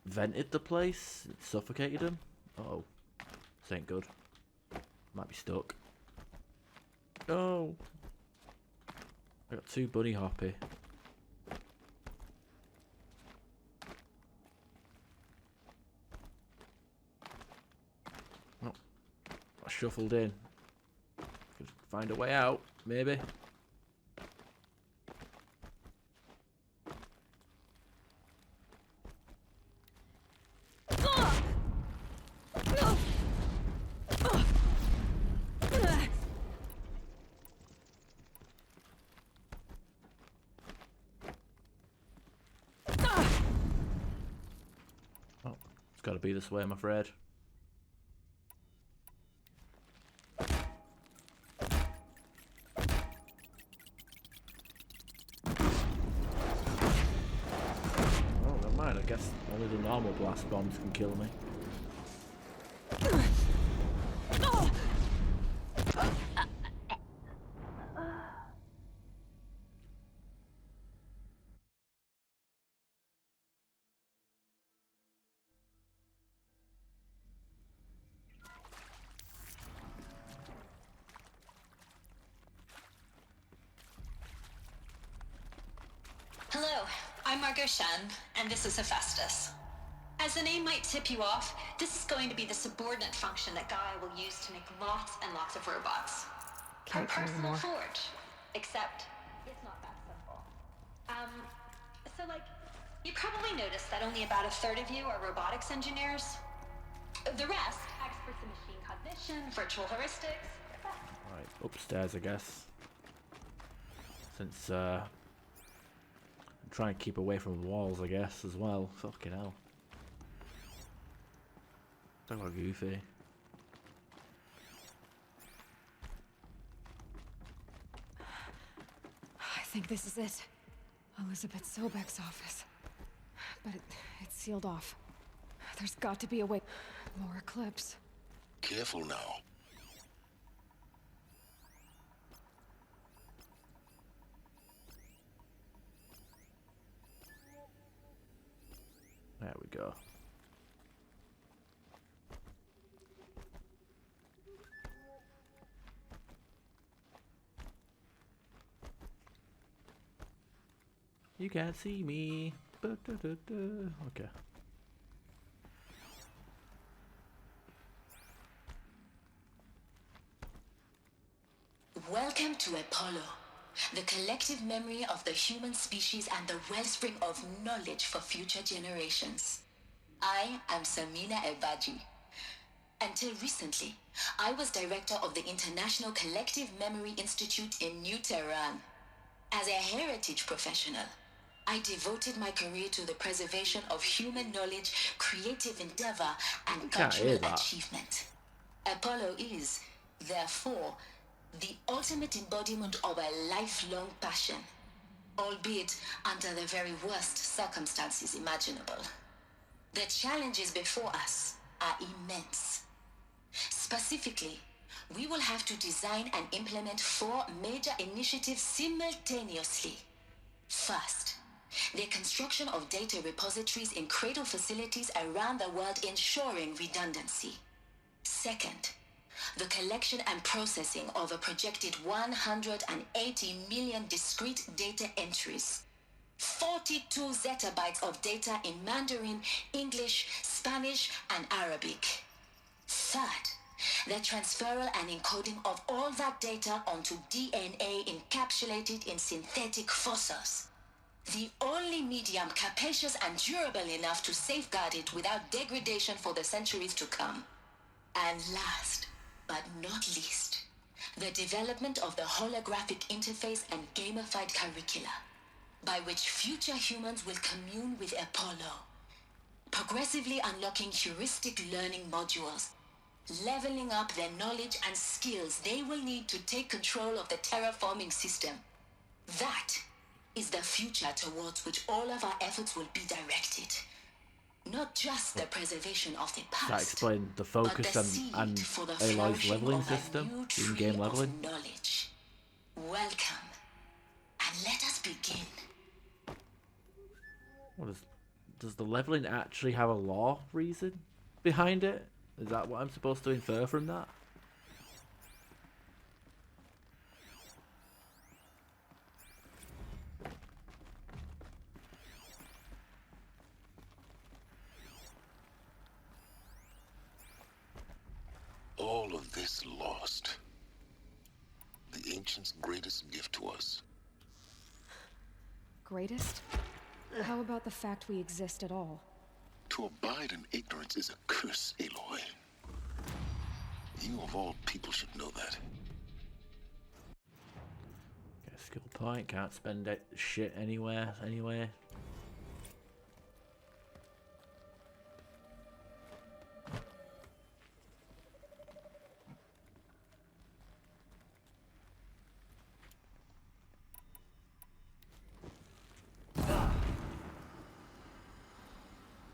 vented the place, it suffocated them. Uh-oh. This ain't good. Might be stuck. Oh! I got two bunny hoppy. Oh. I shuffled in. Could find a way out, maybe. It's got to be this way, I'm afraid. Oh, never mind. I guess only the normal blast bombs can kill me. Hello, I'm Margot Shen, and this is Hephaestus. As the name might tip you off, this is going to be the subordinate function that Gaia will use to make lots and lots of robots. Her personal forge. Except, it's not that simple. So you probably noticed that only about a third of you are robotics engineers. The rest, experts in machine cognition, virtual heuristics. Right, upstairs, I guess. Since, I'm trying to keep away from walls, I guess, as well. Fucking hell. Talk about goofy. I think this is it. Elizabeth Sobek's office. But it's sealed off. There's got to be a way. More eclipse. Careful now. There we go. You can't see me. Okay. Welcome to Apollo. the collective memory of the human species and the wellspring of knowledge for future generations. I am Samina Ebaji. Until recently, I was director of the International Collective Memory Institute in New Tehran. As a heritage professional, I devoted my career to the preservation of human knowledge, creative endeavor, and cultural achievement. Apollo is, therefore, the ultimate embodiment of a lifelong passion, albeit under the very worst circumstances imaginable. The challenges before us are immense. Specifically, we will have to design and implement 4 major initiatives simultaneously. First, the construction of data repositories in cradle facilities around the world ensuring redundancy. Second, the collection and processing of a projected 180 million discrete data entries. 42 zettabytes of data in Mandarin, English, Spanish, and Arabic. Third, the transferal and encoding of all that data onto DNA encapsulated in synthetic fossils. The only medium capacious and durable enough to safeguard it without degradation for the centuries to come. And last, but not least, the development of the holographic interface and gamified curricula, by which future humans will commune with Apollo, progressively unlocking heuristic learning modules, leveling up their knowledge and skills they will need to take control of the terraforming system. That is the future towards which all of our efforts will be directed. Not just the preservation of the past, that explain the focus and Aloy's leveling system, in-game leveling. Knowledge. Welcome, and let us begin. What does the leveling actually have a law reason behind it? Is that what I'm supposed to infer from that? All of this lost. The ancients' greatest gift to us. Greatest? How about the fact we exist at all? To abide in ignorance is a curse, Aloy. You of all people should know that. Get a skill point, can't spend it shit anywhere, anyway.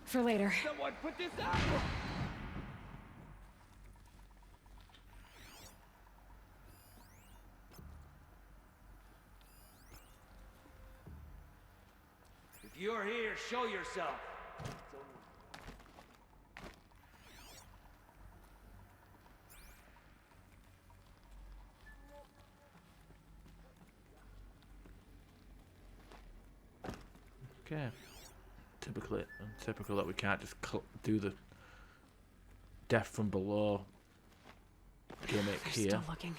For later. Someone put this out! If you're here, show yourself. Okay. Typical that we can't just do the death from below gimmick They're here. Still looking.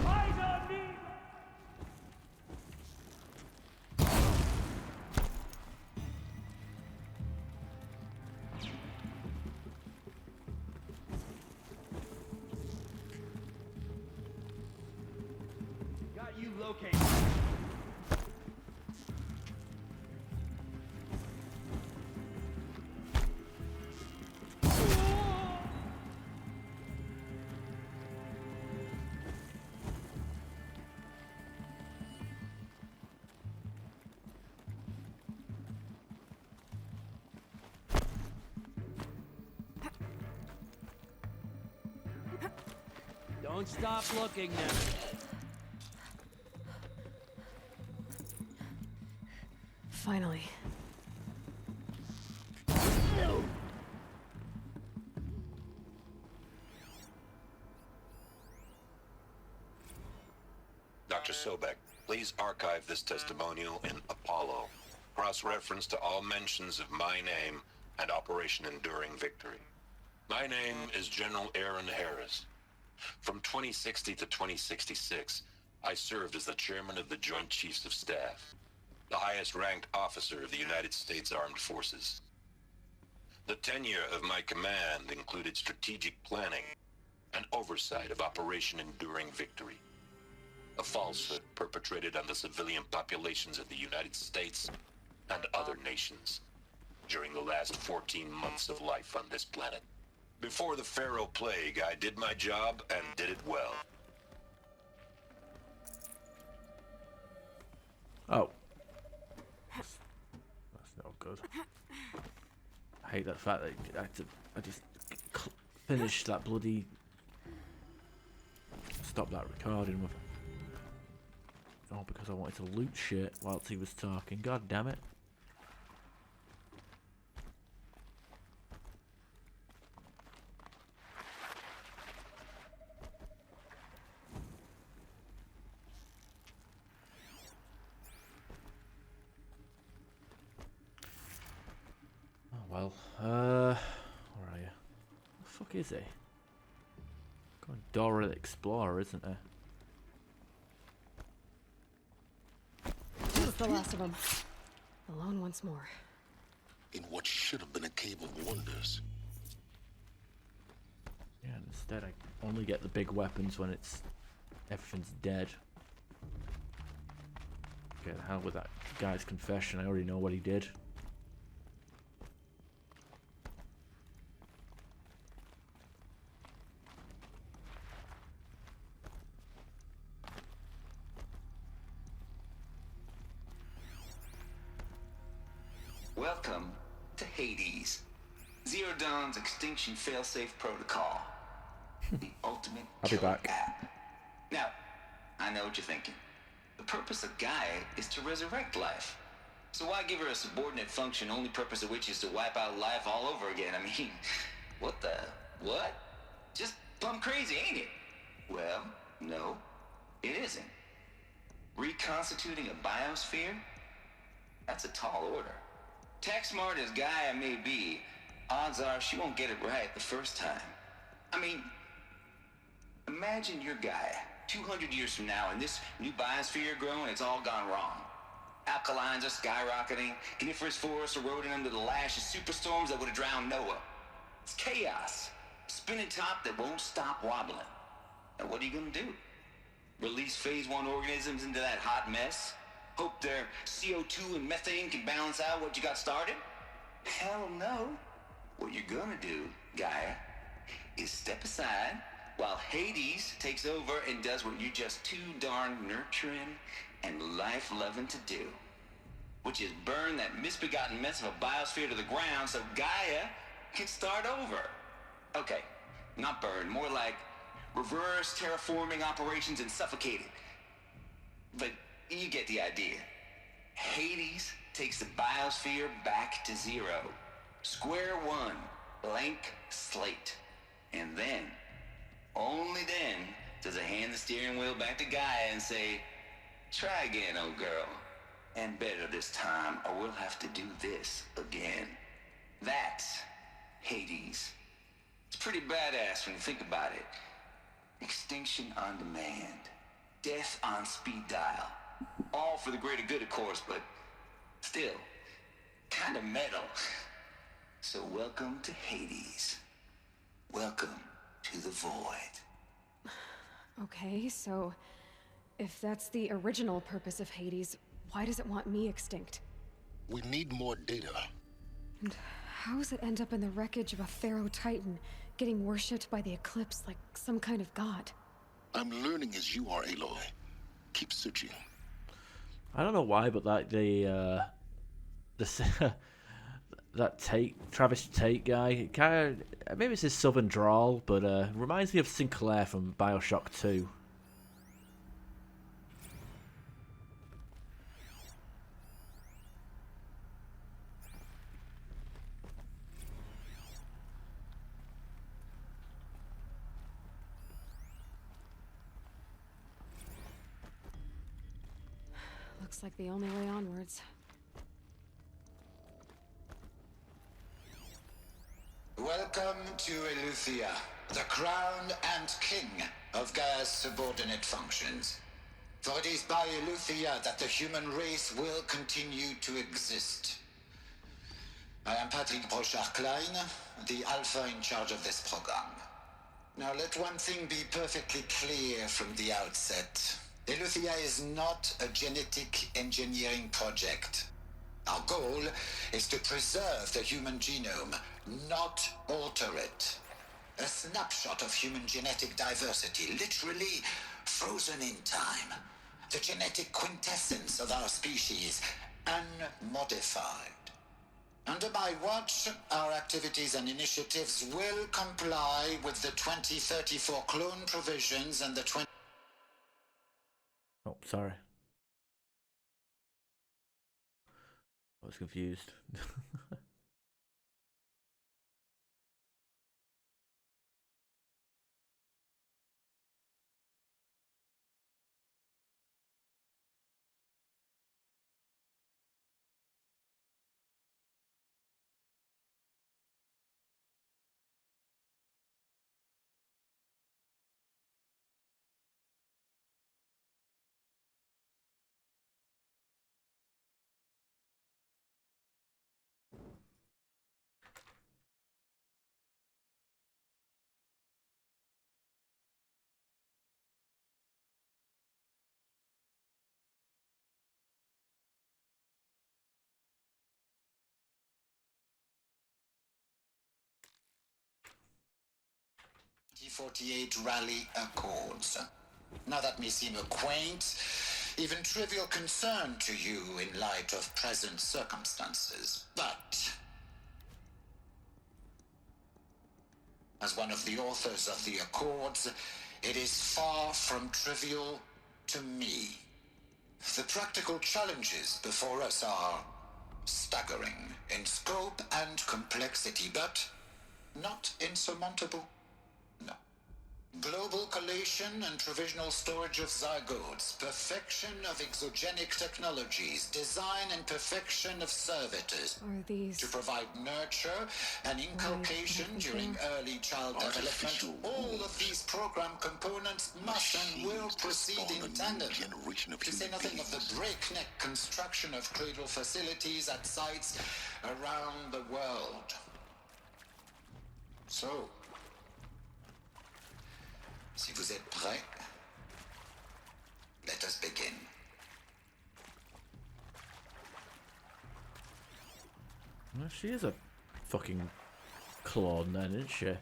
Eyes on me! Got you located. Don't stop looking now. Finally. Dr. Sobek, please archive this testimonial in Apollo. Cross-reference to all mentions of my name and Operation Enduring Victory. My name is General Aaron Harris. From 2060 to 2066, I served as the chairman of the Joint Chiefs of Staff, the highest-ranked officer of the United States Armed Forces. The tenure of my command included strategic planning and oversight of Operation Enduring Victory, a falsehood perpetrated on the civilian populations of the United States and other nations during the last 14 months of life on this planet. Before the Pharaoh Plague, I did my job and did it well. Oh. That's not good. I hate that fact that I just finished that bloody... Stop that recording with... Oh, because I wanted to loot shit whilst he was talking. God damn it. Well, where are you? The fuck is he? Got Dora the Explorer, isn't there? That's the last of them. Alone once more. In what should have been a cave of wonders. Yeah, and instead I only get the big weapons when everything's dead. Get the hell with that guy's confession. I already know what he did. Welcome to Hades. Zero Dawn's extinction failsafe protocol. The ultimate I'll be killer back. app. Now, I know what you're thinking. The purpose of Gaia is to resurrect life. So why give her a subordinate function, only purpose of which is to wipe out life all over again? I mean, what? Just plumb crazy, ain't it? Well, no, it isn't. Reconstituting a biosphere? That's a tall order. Tech smart as Gaia may be, odds are she won't get it right the first time. I mean, imagine you're Gaia, 200 years from now, and this new biosphere growing, it's all gone wrong. Alkalines are skyrocketing, coniferous forests eroding under the lash of superstorms that would have drowned Noah. It's chaos, spinning top that won't stop wobbling. Now what are you gonna do? Release phase 1 organisms into that hot mess? Hope their CO2 and methane can balance out what you got started? Hell no. What you're gonna do, Gaia, is step aside while Hades takes over and does what you're just too darn nurturing and life-loving to do, which is burn that misbegotten mess of a biosphere to the ground so Gaia can start over. Okay, not burn, more like reverse terraforming operations and suffocate it. But you get the idea. Hades takes the biosphere back to zero. Square one, blank slate. And then, only then, does it hand the steering wheel back to Gaia and say, try again, old girl. And better this time, or we'll have to do this again. That's Hades. It's pretty badass when you think about it. Extinction on demand. Death on speed dial. All for the greater good, of course, but still, kind of metal. So welcome to Hades. Welcome to the void. Okay, so if that's the original purpose of Hades, why does it want me extinct? We need more data. And how does it end up in the wreckage of a Pharaoh Titan, getting worshipped by the Eclipse like some kind of god? I'm learning as you are, Aloy. Keep searching. I don't know why, but that that Travis Tate guy, kind of, maybe it's his southern drawl, but reminds me of Sinclair from BioShock 2. Looks like the only way onwards. Welcome to Eleuthia, the crown and king of Gaia's subordinate functions. For it is by Eleuthia that the human race will continue to exist. I am Patrick Brochard-Klein, the Alpha in charge of this program. Now let one thing be perfectly clear from the outset. Eleuthia is not a genetic engineering project. Our goal is to preserve the human genome, not alter it. A snapshot of human genetic diversity, literally frozen in time. The genetic quintessence of our species, unmodified. Under my watch, our activities and initiatives will comply with the 2034 clone provisions and the 20... Oh, sorry. I was confused. T-48 Rally Accords. Now that may seem a quaint, even trivial concern to you in light of present circumstances, but as one of the authors of the Accords, it is far from trivial to me. The practical challenges before us are staggering in scope and complexity, but not insurmountable. No. Global collation and provisional storage of zygotes, perfection of exogenic technologies, design and perfection of servitors to provide nurture and inculcation during early child development. All of these program components must and will proceed in tandem, to say nothing of the breakneck construction of cradle facilities at sites around the world. So, si vous êtes prêts, let us begin. Well, she is a fucking clone then, isn't she?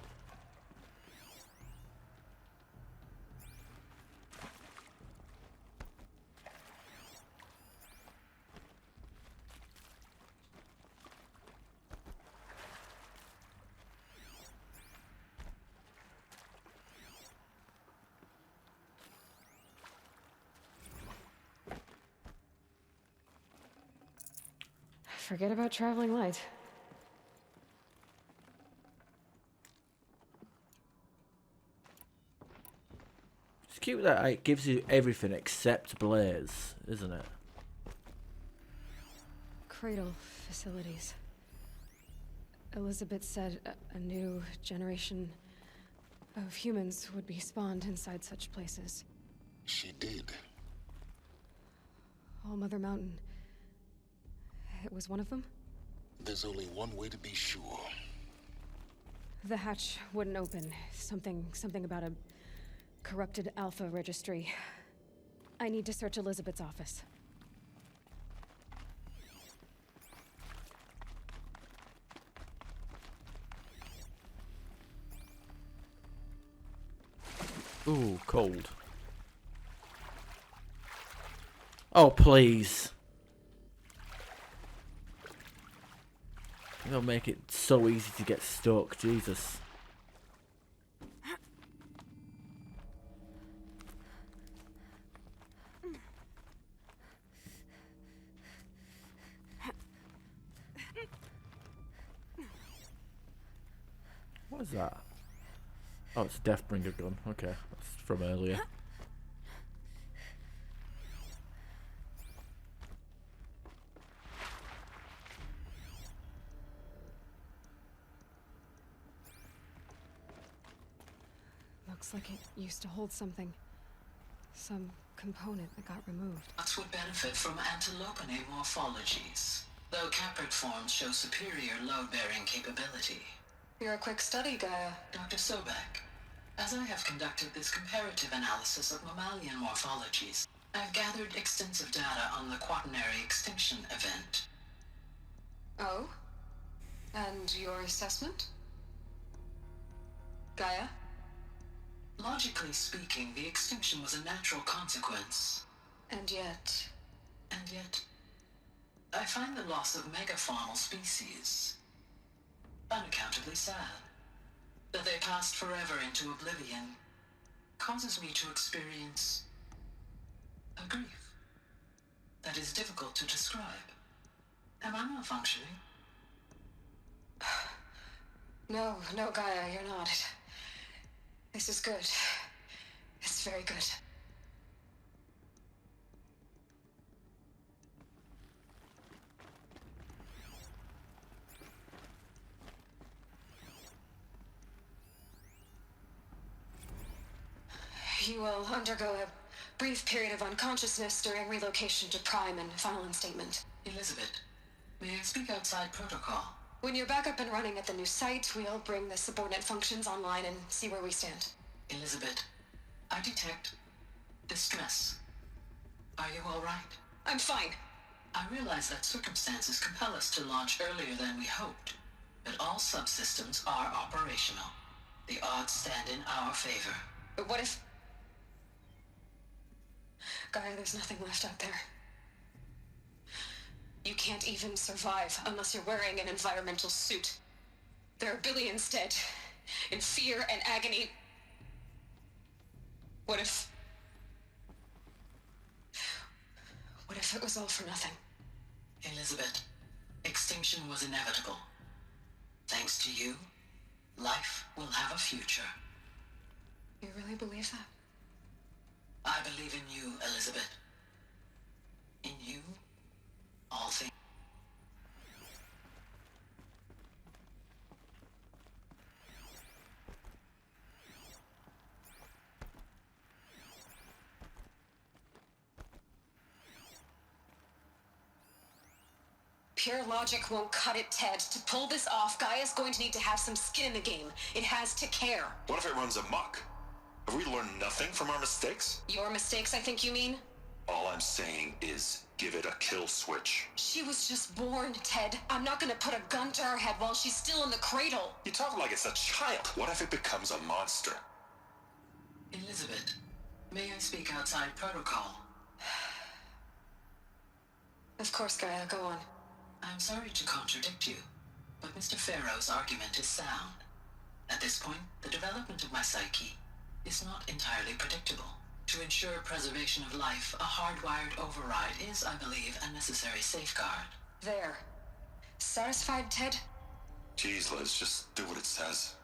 Forget about traveling light. It's cute that it gives you everything except Blaze, isn't it? Cradle facilities. Elizabeth said a new generation of humans would be spawned inside such places. She did. All Mother Mountain. It was one of them? There's only one way to be sure. The hatch wouldn't open. Something about a corrupted Alpha registry. I need to search Elizabeth's office. Ooh, cold. Oh, please. They'll make it so easy to get stuck, Jesus. What is that? Oh, it's a Deathbringer gun. Okay, that's from earlier. Looks like it used to hold something. Some component that got removed. Nuts would benefit from antilopinae morphologies, though caprid forms show superior load-bearing capability. You're a quick study, Gaia. Dr. Sobek, as I have conducted this comparative analysis of mammalian morphologies, I've gathered extensive data on the quaternary extinction event. Oh? And your assessment? Gaia? Logically speaking, the extinction was a natural consequence. And yet, I find the loss of megafaunal species unaccountably sad. That they passed forever into oblivion causes me to experience a grief that is difficult to describe. Am I malfunctioning? No, Gaia, you're not. This is good. It's very good. You will undergo a brief period of unconsciousness during relocation to Prime and final instatement. Elizabeth, may I speak outside protocol? When you're back up and running at the new site, we'll bring the subordinate functions online and see where we stand. Elizabeth, I detect distress. Are you all right? I'm fine. I realize that circumstances compel us to launch earlier than we hoped, but all subsystems are operational. The odds stand in our favor. But what if... Gaia, there's nothing left out there. You can't even survive unless you're wearing an environmental suit. There are billions dead, in fear and agony. What if it was all for nothing? Elizabeth, extinction was inevitable. Thanks to you, life will have a future. You really believe that? I believe in you, Elizabeth. In you, all things. Pure logic won't cut it, Ted. To pull this off, Gaia's going to need to have some skin in the game. It has to care. What if it runs amok? Have we learned nothing from our mistakes? Your mistakes, I think you mean? All I'm saying is, give it a kill switch. She was just born, Ted. I'm not gonna put a gun to her head while she's still in the cradle. You talk like it's a child. What if it becomes a monster? Elizabeth, may I speak outside protocol? Of course, Gaia, go on. I'm sorry to contradict you, but Mr. Farrow's argument is sound. At this point, the development of my psyche is not entirely predictable. To ensure preservation of life, a hardwired override is, I believe, a necessary safeguard. There. Satisfied, Ted? Jeez, Liz, just do what it says.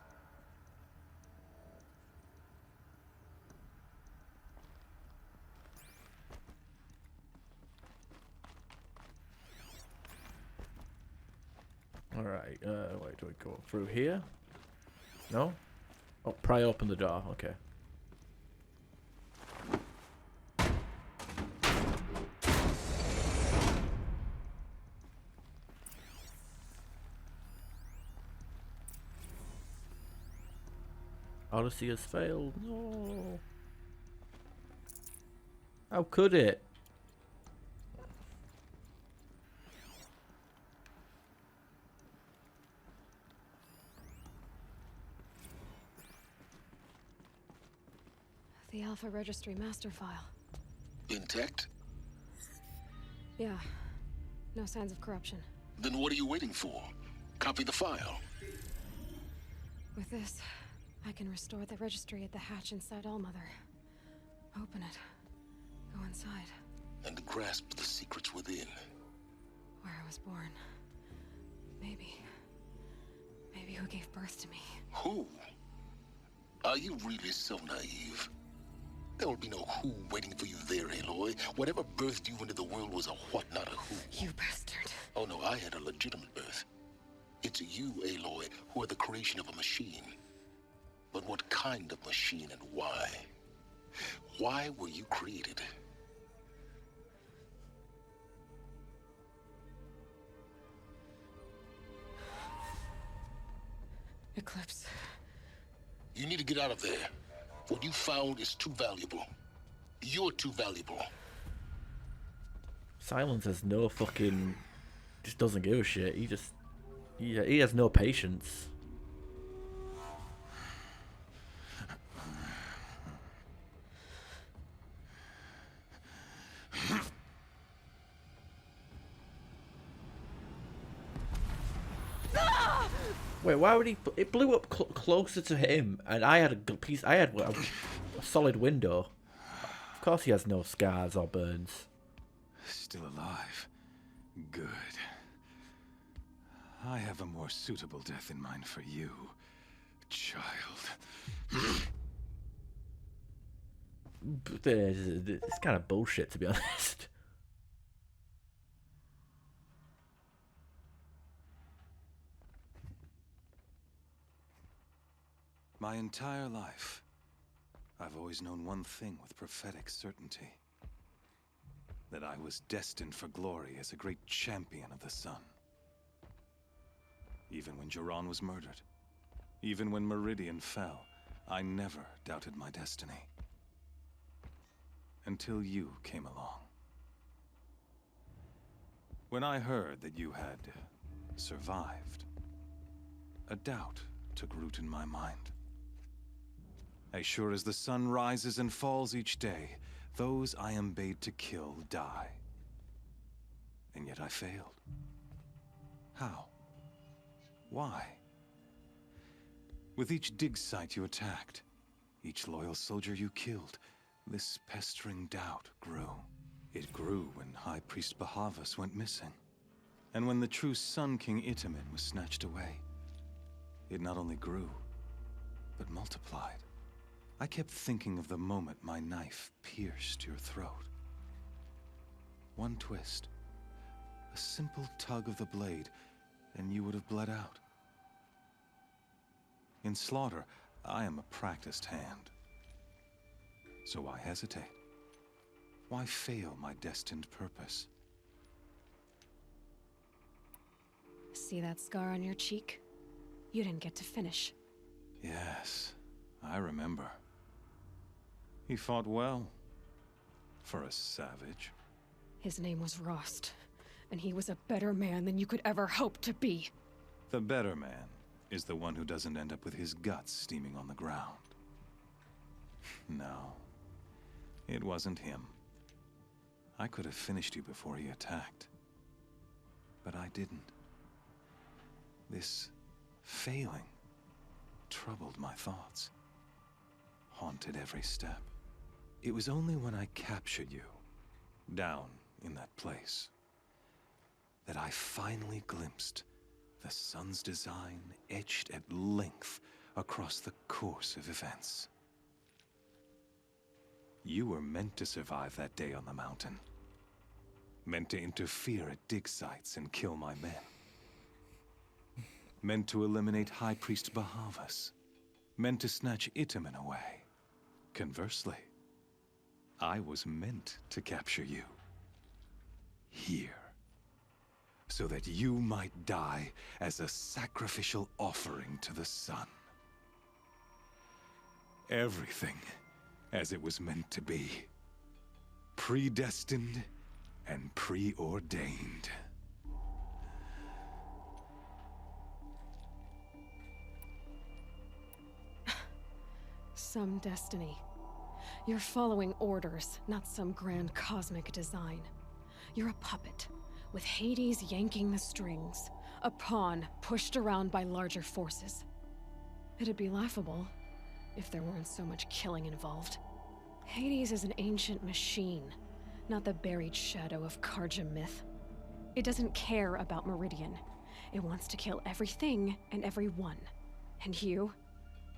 Alright, wait, do we go through here? No? Oh, pry open the door, okay. Odyssey has failed. No. How could it? The Alpha Registry master file. Intact? Yeah. No signs of corruption. Then what are you waiting for? Copy the file. With this, I can restore the registry at the hatch inside Allmother. Open it. Go inside. And grasp the secrets within. Where I was born. Maybe who gave birth to me. Who? Are you really so naive? There will be no who waiting for you there, Aloy. Whatever birthed you into the world was a what, not a who. You bastard. Oh no, I had a legitimate birth. It's you, Aloy, who are the creation of a machine. But but what kind of machine and why? Why were you created? Eclipse. You need to get out of there. What you found is too valuable. You're too valuable. Silence has no fucking... just doesn't give a shit. He has no patience. Wait, why would he? It blew up closer to him, and I had a solid window. Of course, he has no scars or burns. Still alive. Good. I have a more suitable death in mind for you, child. It's kind of bullshit, to be honest. My entire life, I've always known one thing with prophetic certainty. That I was destined for glory as a great champion of the sun. Even when Jiran was murdered, even when Meridian fell, I never doubted my destiny. Until you came along. When I heard that you had survived, a doubt took root in my mind. As sure as the sun rises and falls each day, those I am bade to kill die. And yet I failed. How? Why? With each dig site you attacked, each loyal soldier you killed, this pestering doubt grew. It grew when High Priest Bahavas went missing. And when the true Sun King Itamen was snatched away. It not only grew, but multiplied. I kept thinking of the moment my knife pierced your throat. One twist, a simple tug of the blade, and you would have bled out. In slaughter, I am a practiced hand. So why hesitate? Why fail my destined purpose? See that scar on your cheek? You didn't get to finish. Yes, I remember. He fought well. For a savage. His name was Rost, and he was a better man than you could ever hope to be. The better man is the one who doesn't end up with his guts steaming on the ground. No, it wasn't him. I could have finished you before he attacked. But I didn't. This failing troubled my thoughts, haunted every step. It was only when I captured you, down in that place, that I finally glimpsed the sun's design etched at length across the course of events. You were meant to survive that day on the mountain. Meant to interfere at dig sites and kill my men. Meant to eliminate High Priest Bahavas. Meant to snatch Itamen away. Conversely, I was meant to capture you. Here. So that you might die as a sacrificial offering to the sun. Everything as it was meant to be. Predestined and preordained. Some destiny. You're following orders, not some grand cosmic design. You're a puppet, with Hades yanking the strings. A pawn pushed around by larger forces. It'd be laughable if there weren't so much killing involved. Hades is an ancient machine, not the buried shadow of Karja myth. It doesn't care about Meridian. It wants to kill everything and everyone. And you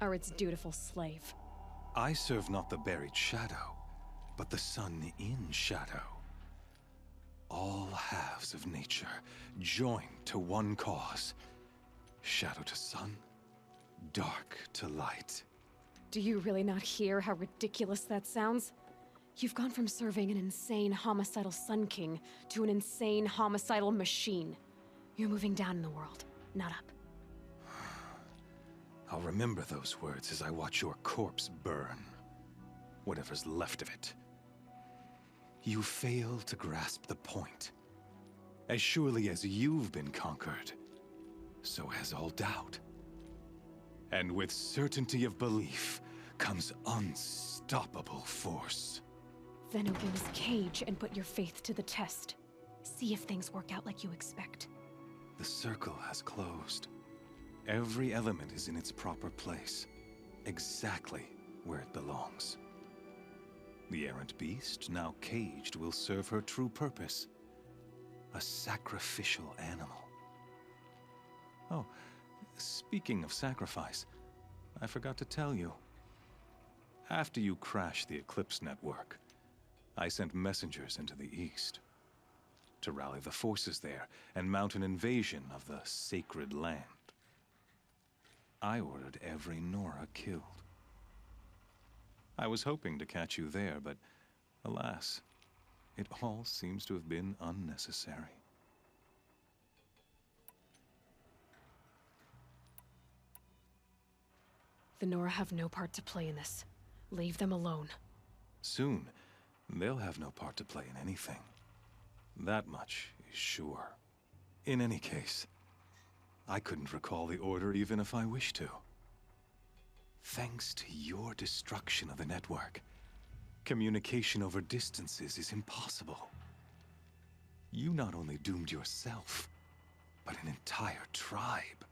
are its dutiful slave. I serve not the buried shadow, but the sun in shadow. All halves of nature joined to one cause. Shadow to sun, dark to light. Do you really not hear how ridiculous that sounds? You've gone from serving an insane homicidal Sun King to an insane homicidal machine. You're moving down in the world, not up. I'll remember those words as I watch your corpse burn. Whatever's left of it. You fail to grasp the point. As surely as you've been conquered, so has all doubt. And with certainty of belief comes unstoppable force. Then open this cage and put your faith to the test. See if things work out like you expect. The circle has closed. Every element is in its proper place, exactly where it belongs. The errant beast, now caged, will serve her true purpose. A sacrificial animal. Oh, speaking of sacrifice, I forgot to tell you. After you crashed the Eclipse network, I sent messengers into the east to rally the forces there and mount an invasion of the sacred land. I ordered every Nora killed. I was hoping to catch you there, but alas, it all seems to have been unnecessary. The Nora have no part to play in this. Leave them alone. Soon, they'll have no part to play in anything. That much is sure. In any case, I couldn't recall the order even if I wished to. Thanks to your destruction of the network, communication over distances is impossible. You not only doomed yourself, but an entire tribe.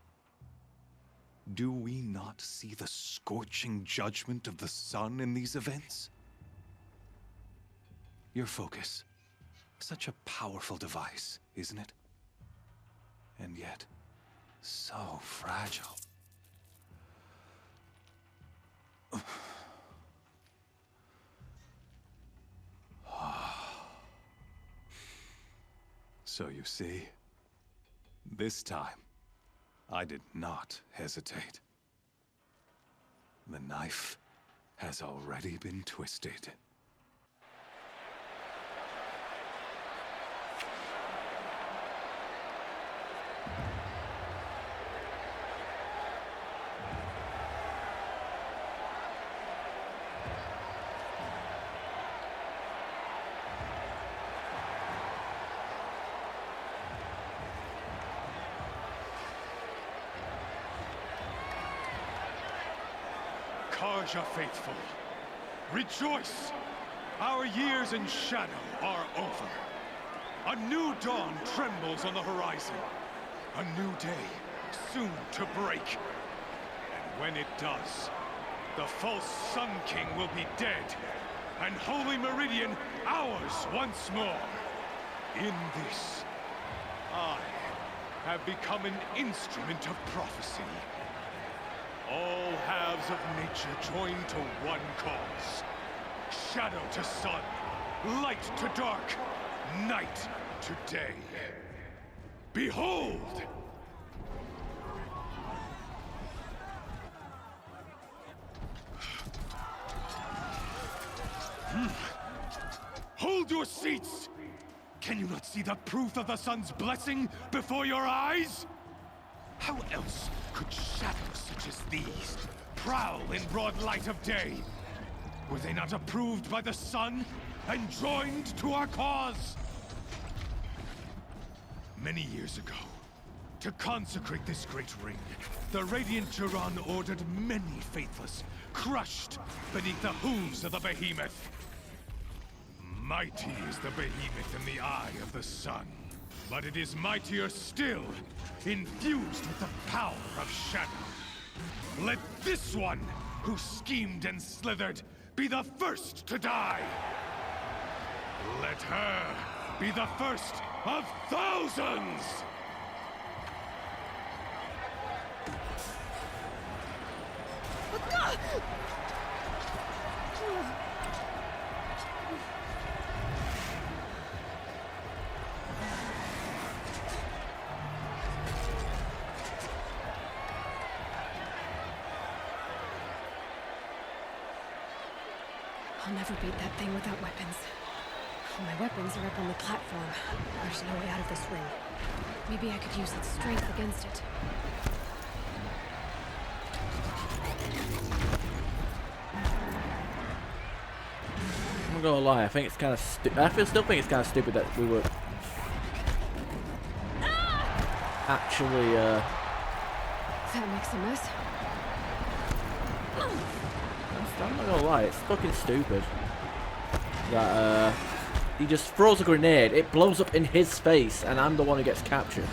Do we not see the scorching judgment of the sun in these events? Your focus, such a powerful device, isn't it? And yet, so fragile. So you see, this time, I did not hesitate. The knife has already been twisted. Karja faithful, rejoice! Our years in shadow are over. A new dawn trembles on the horizon. A new day soon to break. And when it does, the false Sun King will be dead, and Holy Meridian ours once more. In this, I have become an instrument of prophecy. All halves of nature join to one cause. Shadow to sun, light to dark, night to day. Behold! Hold your seats! Can you not see the proof of the sun's blessing before your eyes? How else could shadows such as these prowl in broad light of day? Were they not approved by the sun and joined to our cause? Many years ago, to consecrate this great ring, the Radiant Turan ordered many faithless, crushed beneath the hooves of the behemoth. Mighty is the behemoth in the eye of the sun, but it is mightier still, infused with the power of shadow. Let this one, who schemed and slithered, be the first to die. Let her be the first of thousands! I'll never beat that thing without weapons. My weapons are up on the platform. There's no way out of this ring. Maybe I could use its strength against it. I'm not gonna lie, I think it's kind of still think it's kind of stupid that we were actually That makes a mess. I'm not gonna lie, it's fucking stupid that he just throws a grenade, it blows up in his face, and I'm the one who gets captured.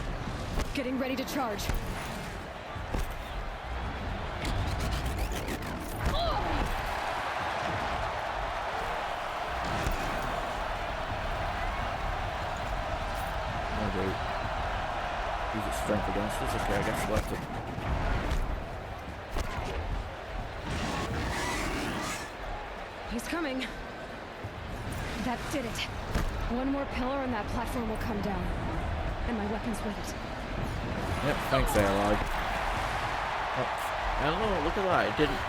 Getting ready to charge. Use its strength against us. Okay, I guess left it. He's coming. That did it. One more pillar and that platform will come down. And my weapons with it. Yep, thanks, ALI. Oh, hello, look at that, it didn't.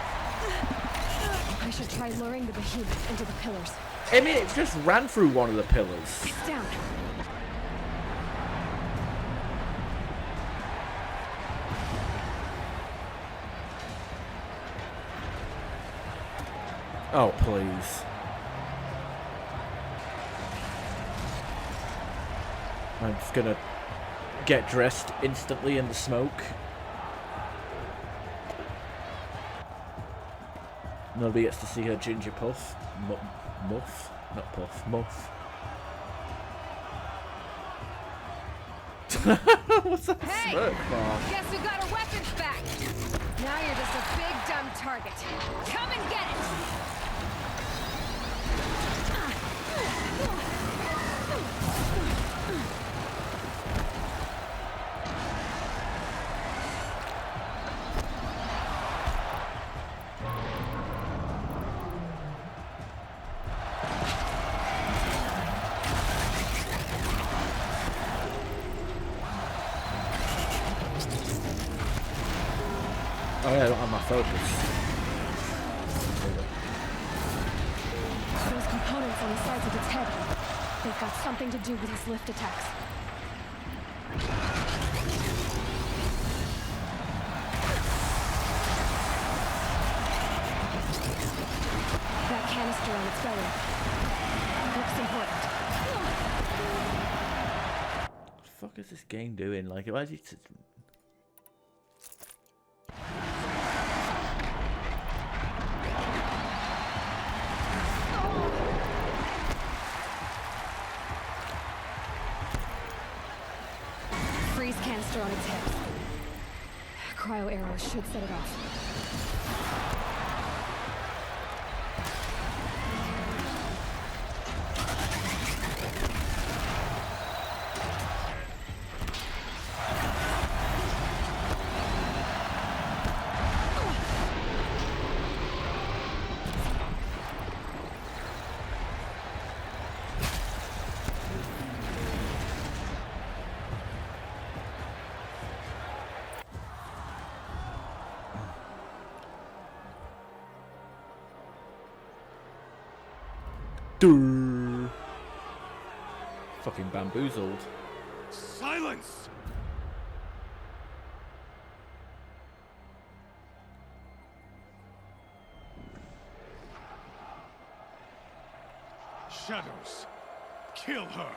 I should try luring the behemoth into the pillars. I mean, it just ran through one of the pillars. It's down. Oh, please. I'm just gonna get dressed instantly in the smoke. Nobody gets to see her ginger puff. Muff? Not puff. Muff. What's that smoke for? Guess who got her weapons back? Now you're just a big dumb target. Come and get it! Oh yeah, I don't have my focus. Those components on the sides of its head. They've got something to do with his lift attacks. That canister on its belly. Looks important. What the fuck is this game doing? Like, why is he... Freeze canister on its head. Cryo arrows should set it off. Fucking bamboozled. Silence! Shadows, kill her!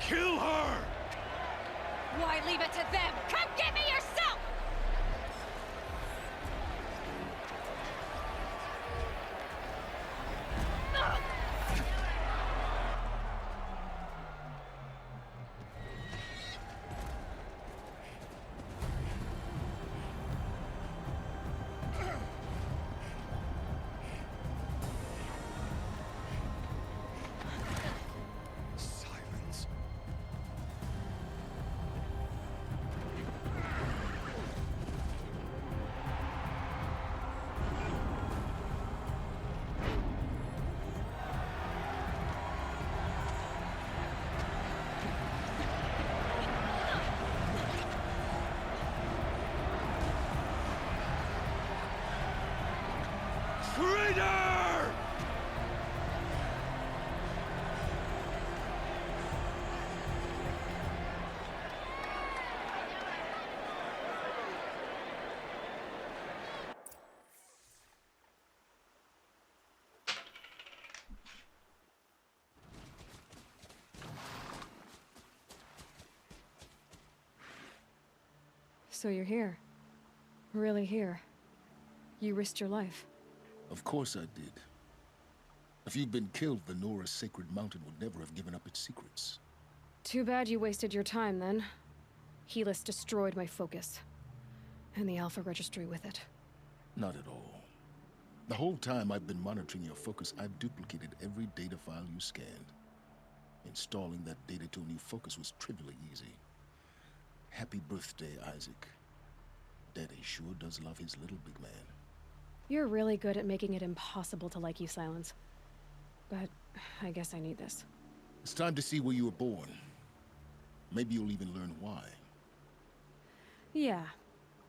Kill her! Why leave it to them? Come get me yourself! Silence. Traitor! So you're here. Really here. You risked your life. Of course I did. If you'd been killed, the Nora's sacred mountain would never have given up its secrets. Too bad you wasted your time, then. Helis destroyed my focus. And the Alpha Registry with it. Not at all. The whole time I've been monitoring your focus, I've duplicated every data file you scanned. Installing that data to a new focus was trivially easy. Happy birthday, Isaac. Daddy sure does love his little big man. You're really good at making it impossible to like you, Silence. But I guess I need this. It's time to see where you were born. Maybe you'll even learn why. Yeah.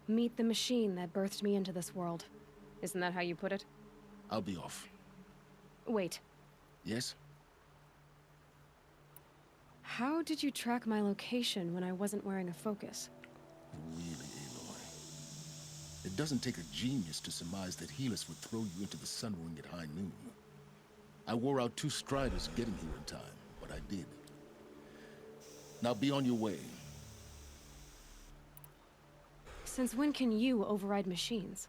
Meet the machine that birthed me into this world. Isn't that how you put it? I'll be off. Wait. Yes? How did you track my location when I wasn't wearing a focus? Really, Aloy. It doesn't take a genius to surmise that Helis would throw you into the sun ring at high noon. I wore out 2 striders getting here in time, but I did. Now be on your way. Since when can you override machines?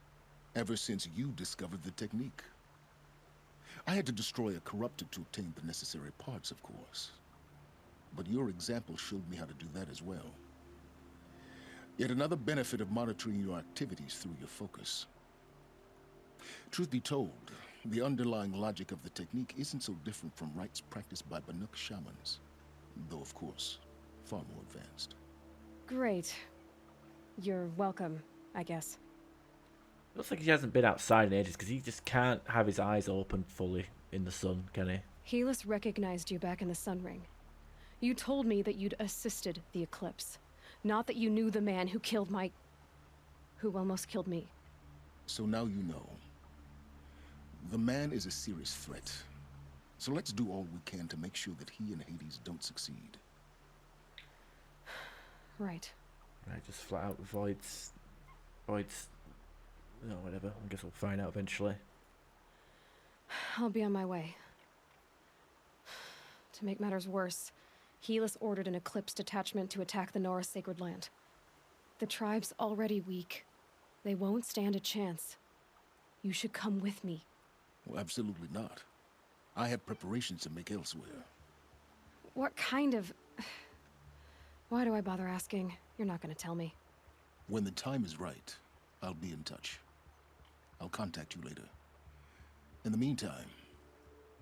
Ever since you discovered the technique. I had to destroy a corruptor to obtain the necessary parts, of course. But your example showed me how to do that as well. Yet another benefit of monitoring your activities through your focus. Truth be told, the underlying logic of the technique isn't so different from rites practiced by Banuk shamans. Though, of course, far more advanced. Great. You're welcome, I guess. Looks like he hasn't been outside in ages because he just can't have his eyes open fully in the sun, can he? Helis recognized you back in the Sun Ring. You told me that you'd assisted the eclipse. Not that you knew the man who killed who almost killed me. So now you know. The man is a serious threat. So let's do all we can to make sure that he and Hades don't succeed. Right. Right, just flat out avoids... No, whatever. I guess we'll find out eventually. I'll be on my way. To make matters worse, Helis ordered an Eclipse detachment to attack the Nora Sacred Land. The tribe's already weak. They won't stand a chance. You should come with me. Well, absolutely not. I have preparations to make elsewhere. What kind of... Why do I bother asking? You're not gonna tell me. When the time is right, I'll be in touch. I'll contact you later. In the meantime,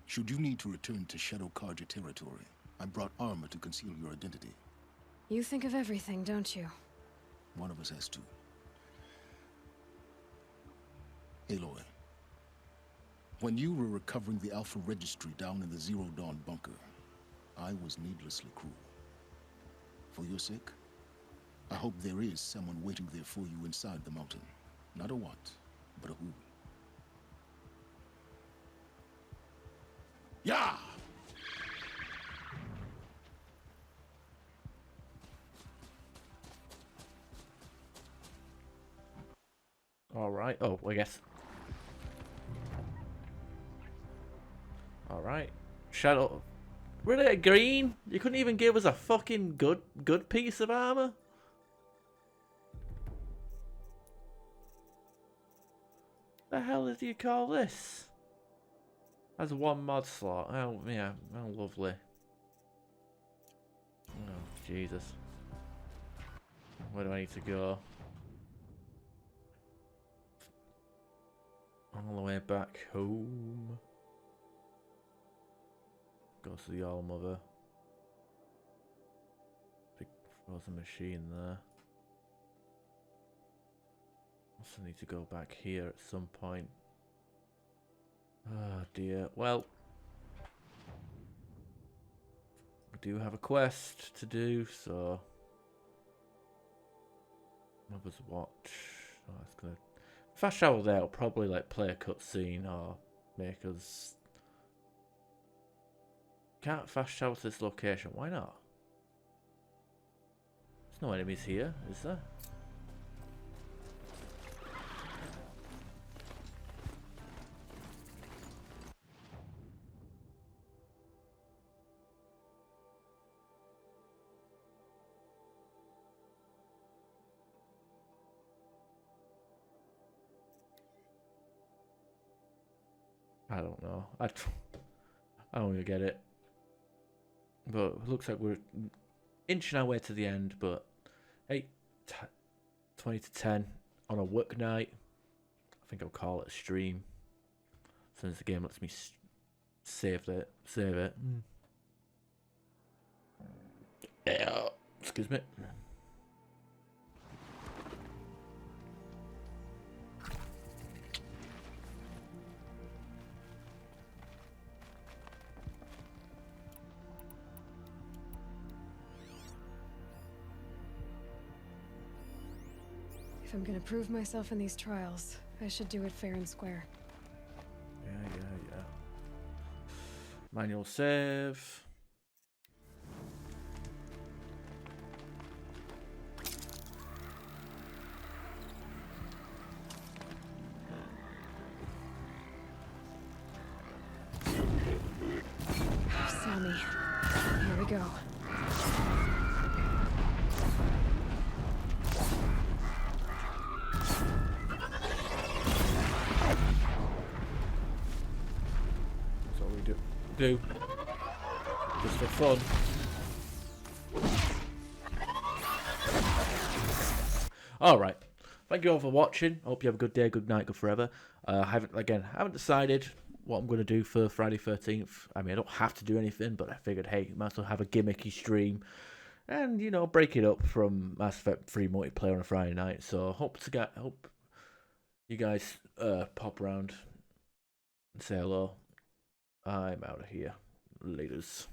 should you need to return to Shadow Karja territory, I brought armor to conceal your identity. You think of everything, don't you? One of us has to. Aloy, when you were recovering the Alpha Registry down in the Zero Dawn bunker, I was needlessly cruel. For your sake, I hope there is someone waiting there for you inside the mountain. Not a what, but a who. Yeah! Alright. Oh, I guess. Alright. Shadow. Really, green? You couldn't even give us a fucking good piece of armor? The hell do you call this? Has 1 mod slot. Oh, yeah. Oh, lovely. Oh, Jesus. Where do I need to go? All the way back home. Go to the All-Mother. Big frozen machine there. Also need to go back here at some point. Oh dear. Well, we do have a quest to do, so Mother's Watch. Oh, it's gonna Fast travel there will probably like play a cutscene or make us. Can't fast travel to this location. Why not? There's no enemies here, is there? I don't know. I don't even get it. But it looks like we're inching our way to the end. But hey, 20 to 10 on a work night. I think I'll call it a stream. Since the game lets me save it. Yeah. Excuse me. If I'm gonna prove myself in these trials, I should do it fair and square. Yeah. Manual save. Saw me. Here we go. That's all we do. Just for fun. Alright. Thank you all for watching. Hope you have a good day, good night, good forever. Haven't decided what I'm going to do for Friday 13th. I mean, I don't have to do anything, but I figured, hey, might as well have a gimmicky stream. And, you know, break it up from Mass Effect 3 multiplayer on a Friday night. So hope you guys pop around and say hello. I'm out of here. Laters.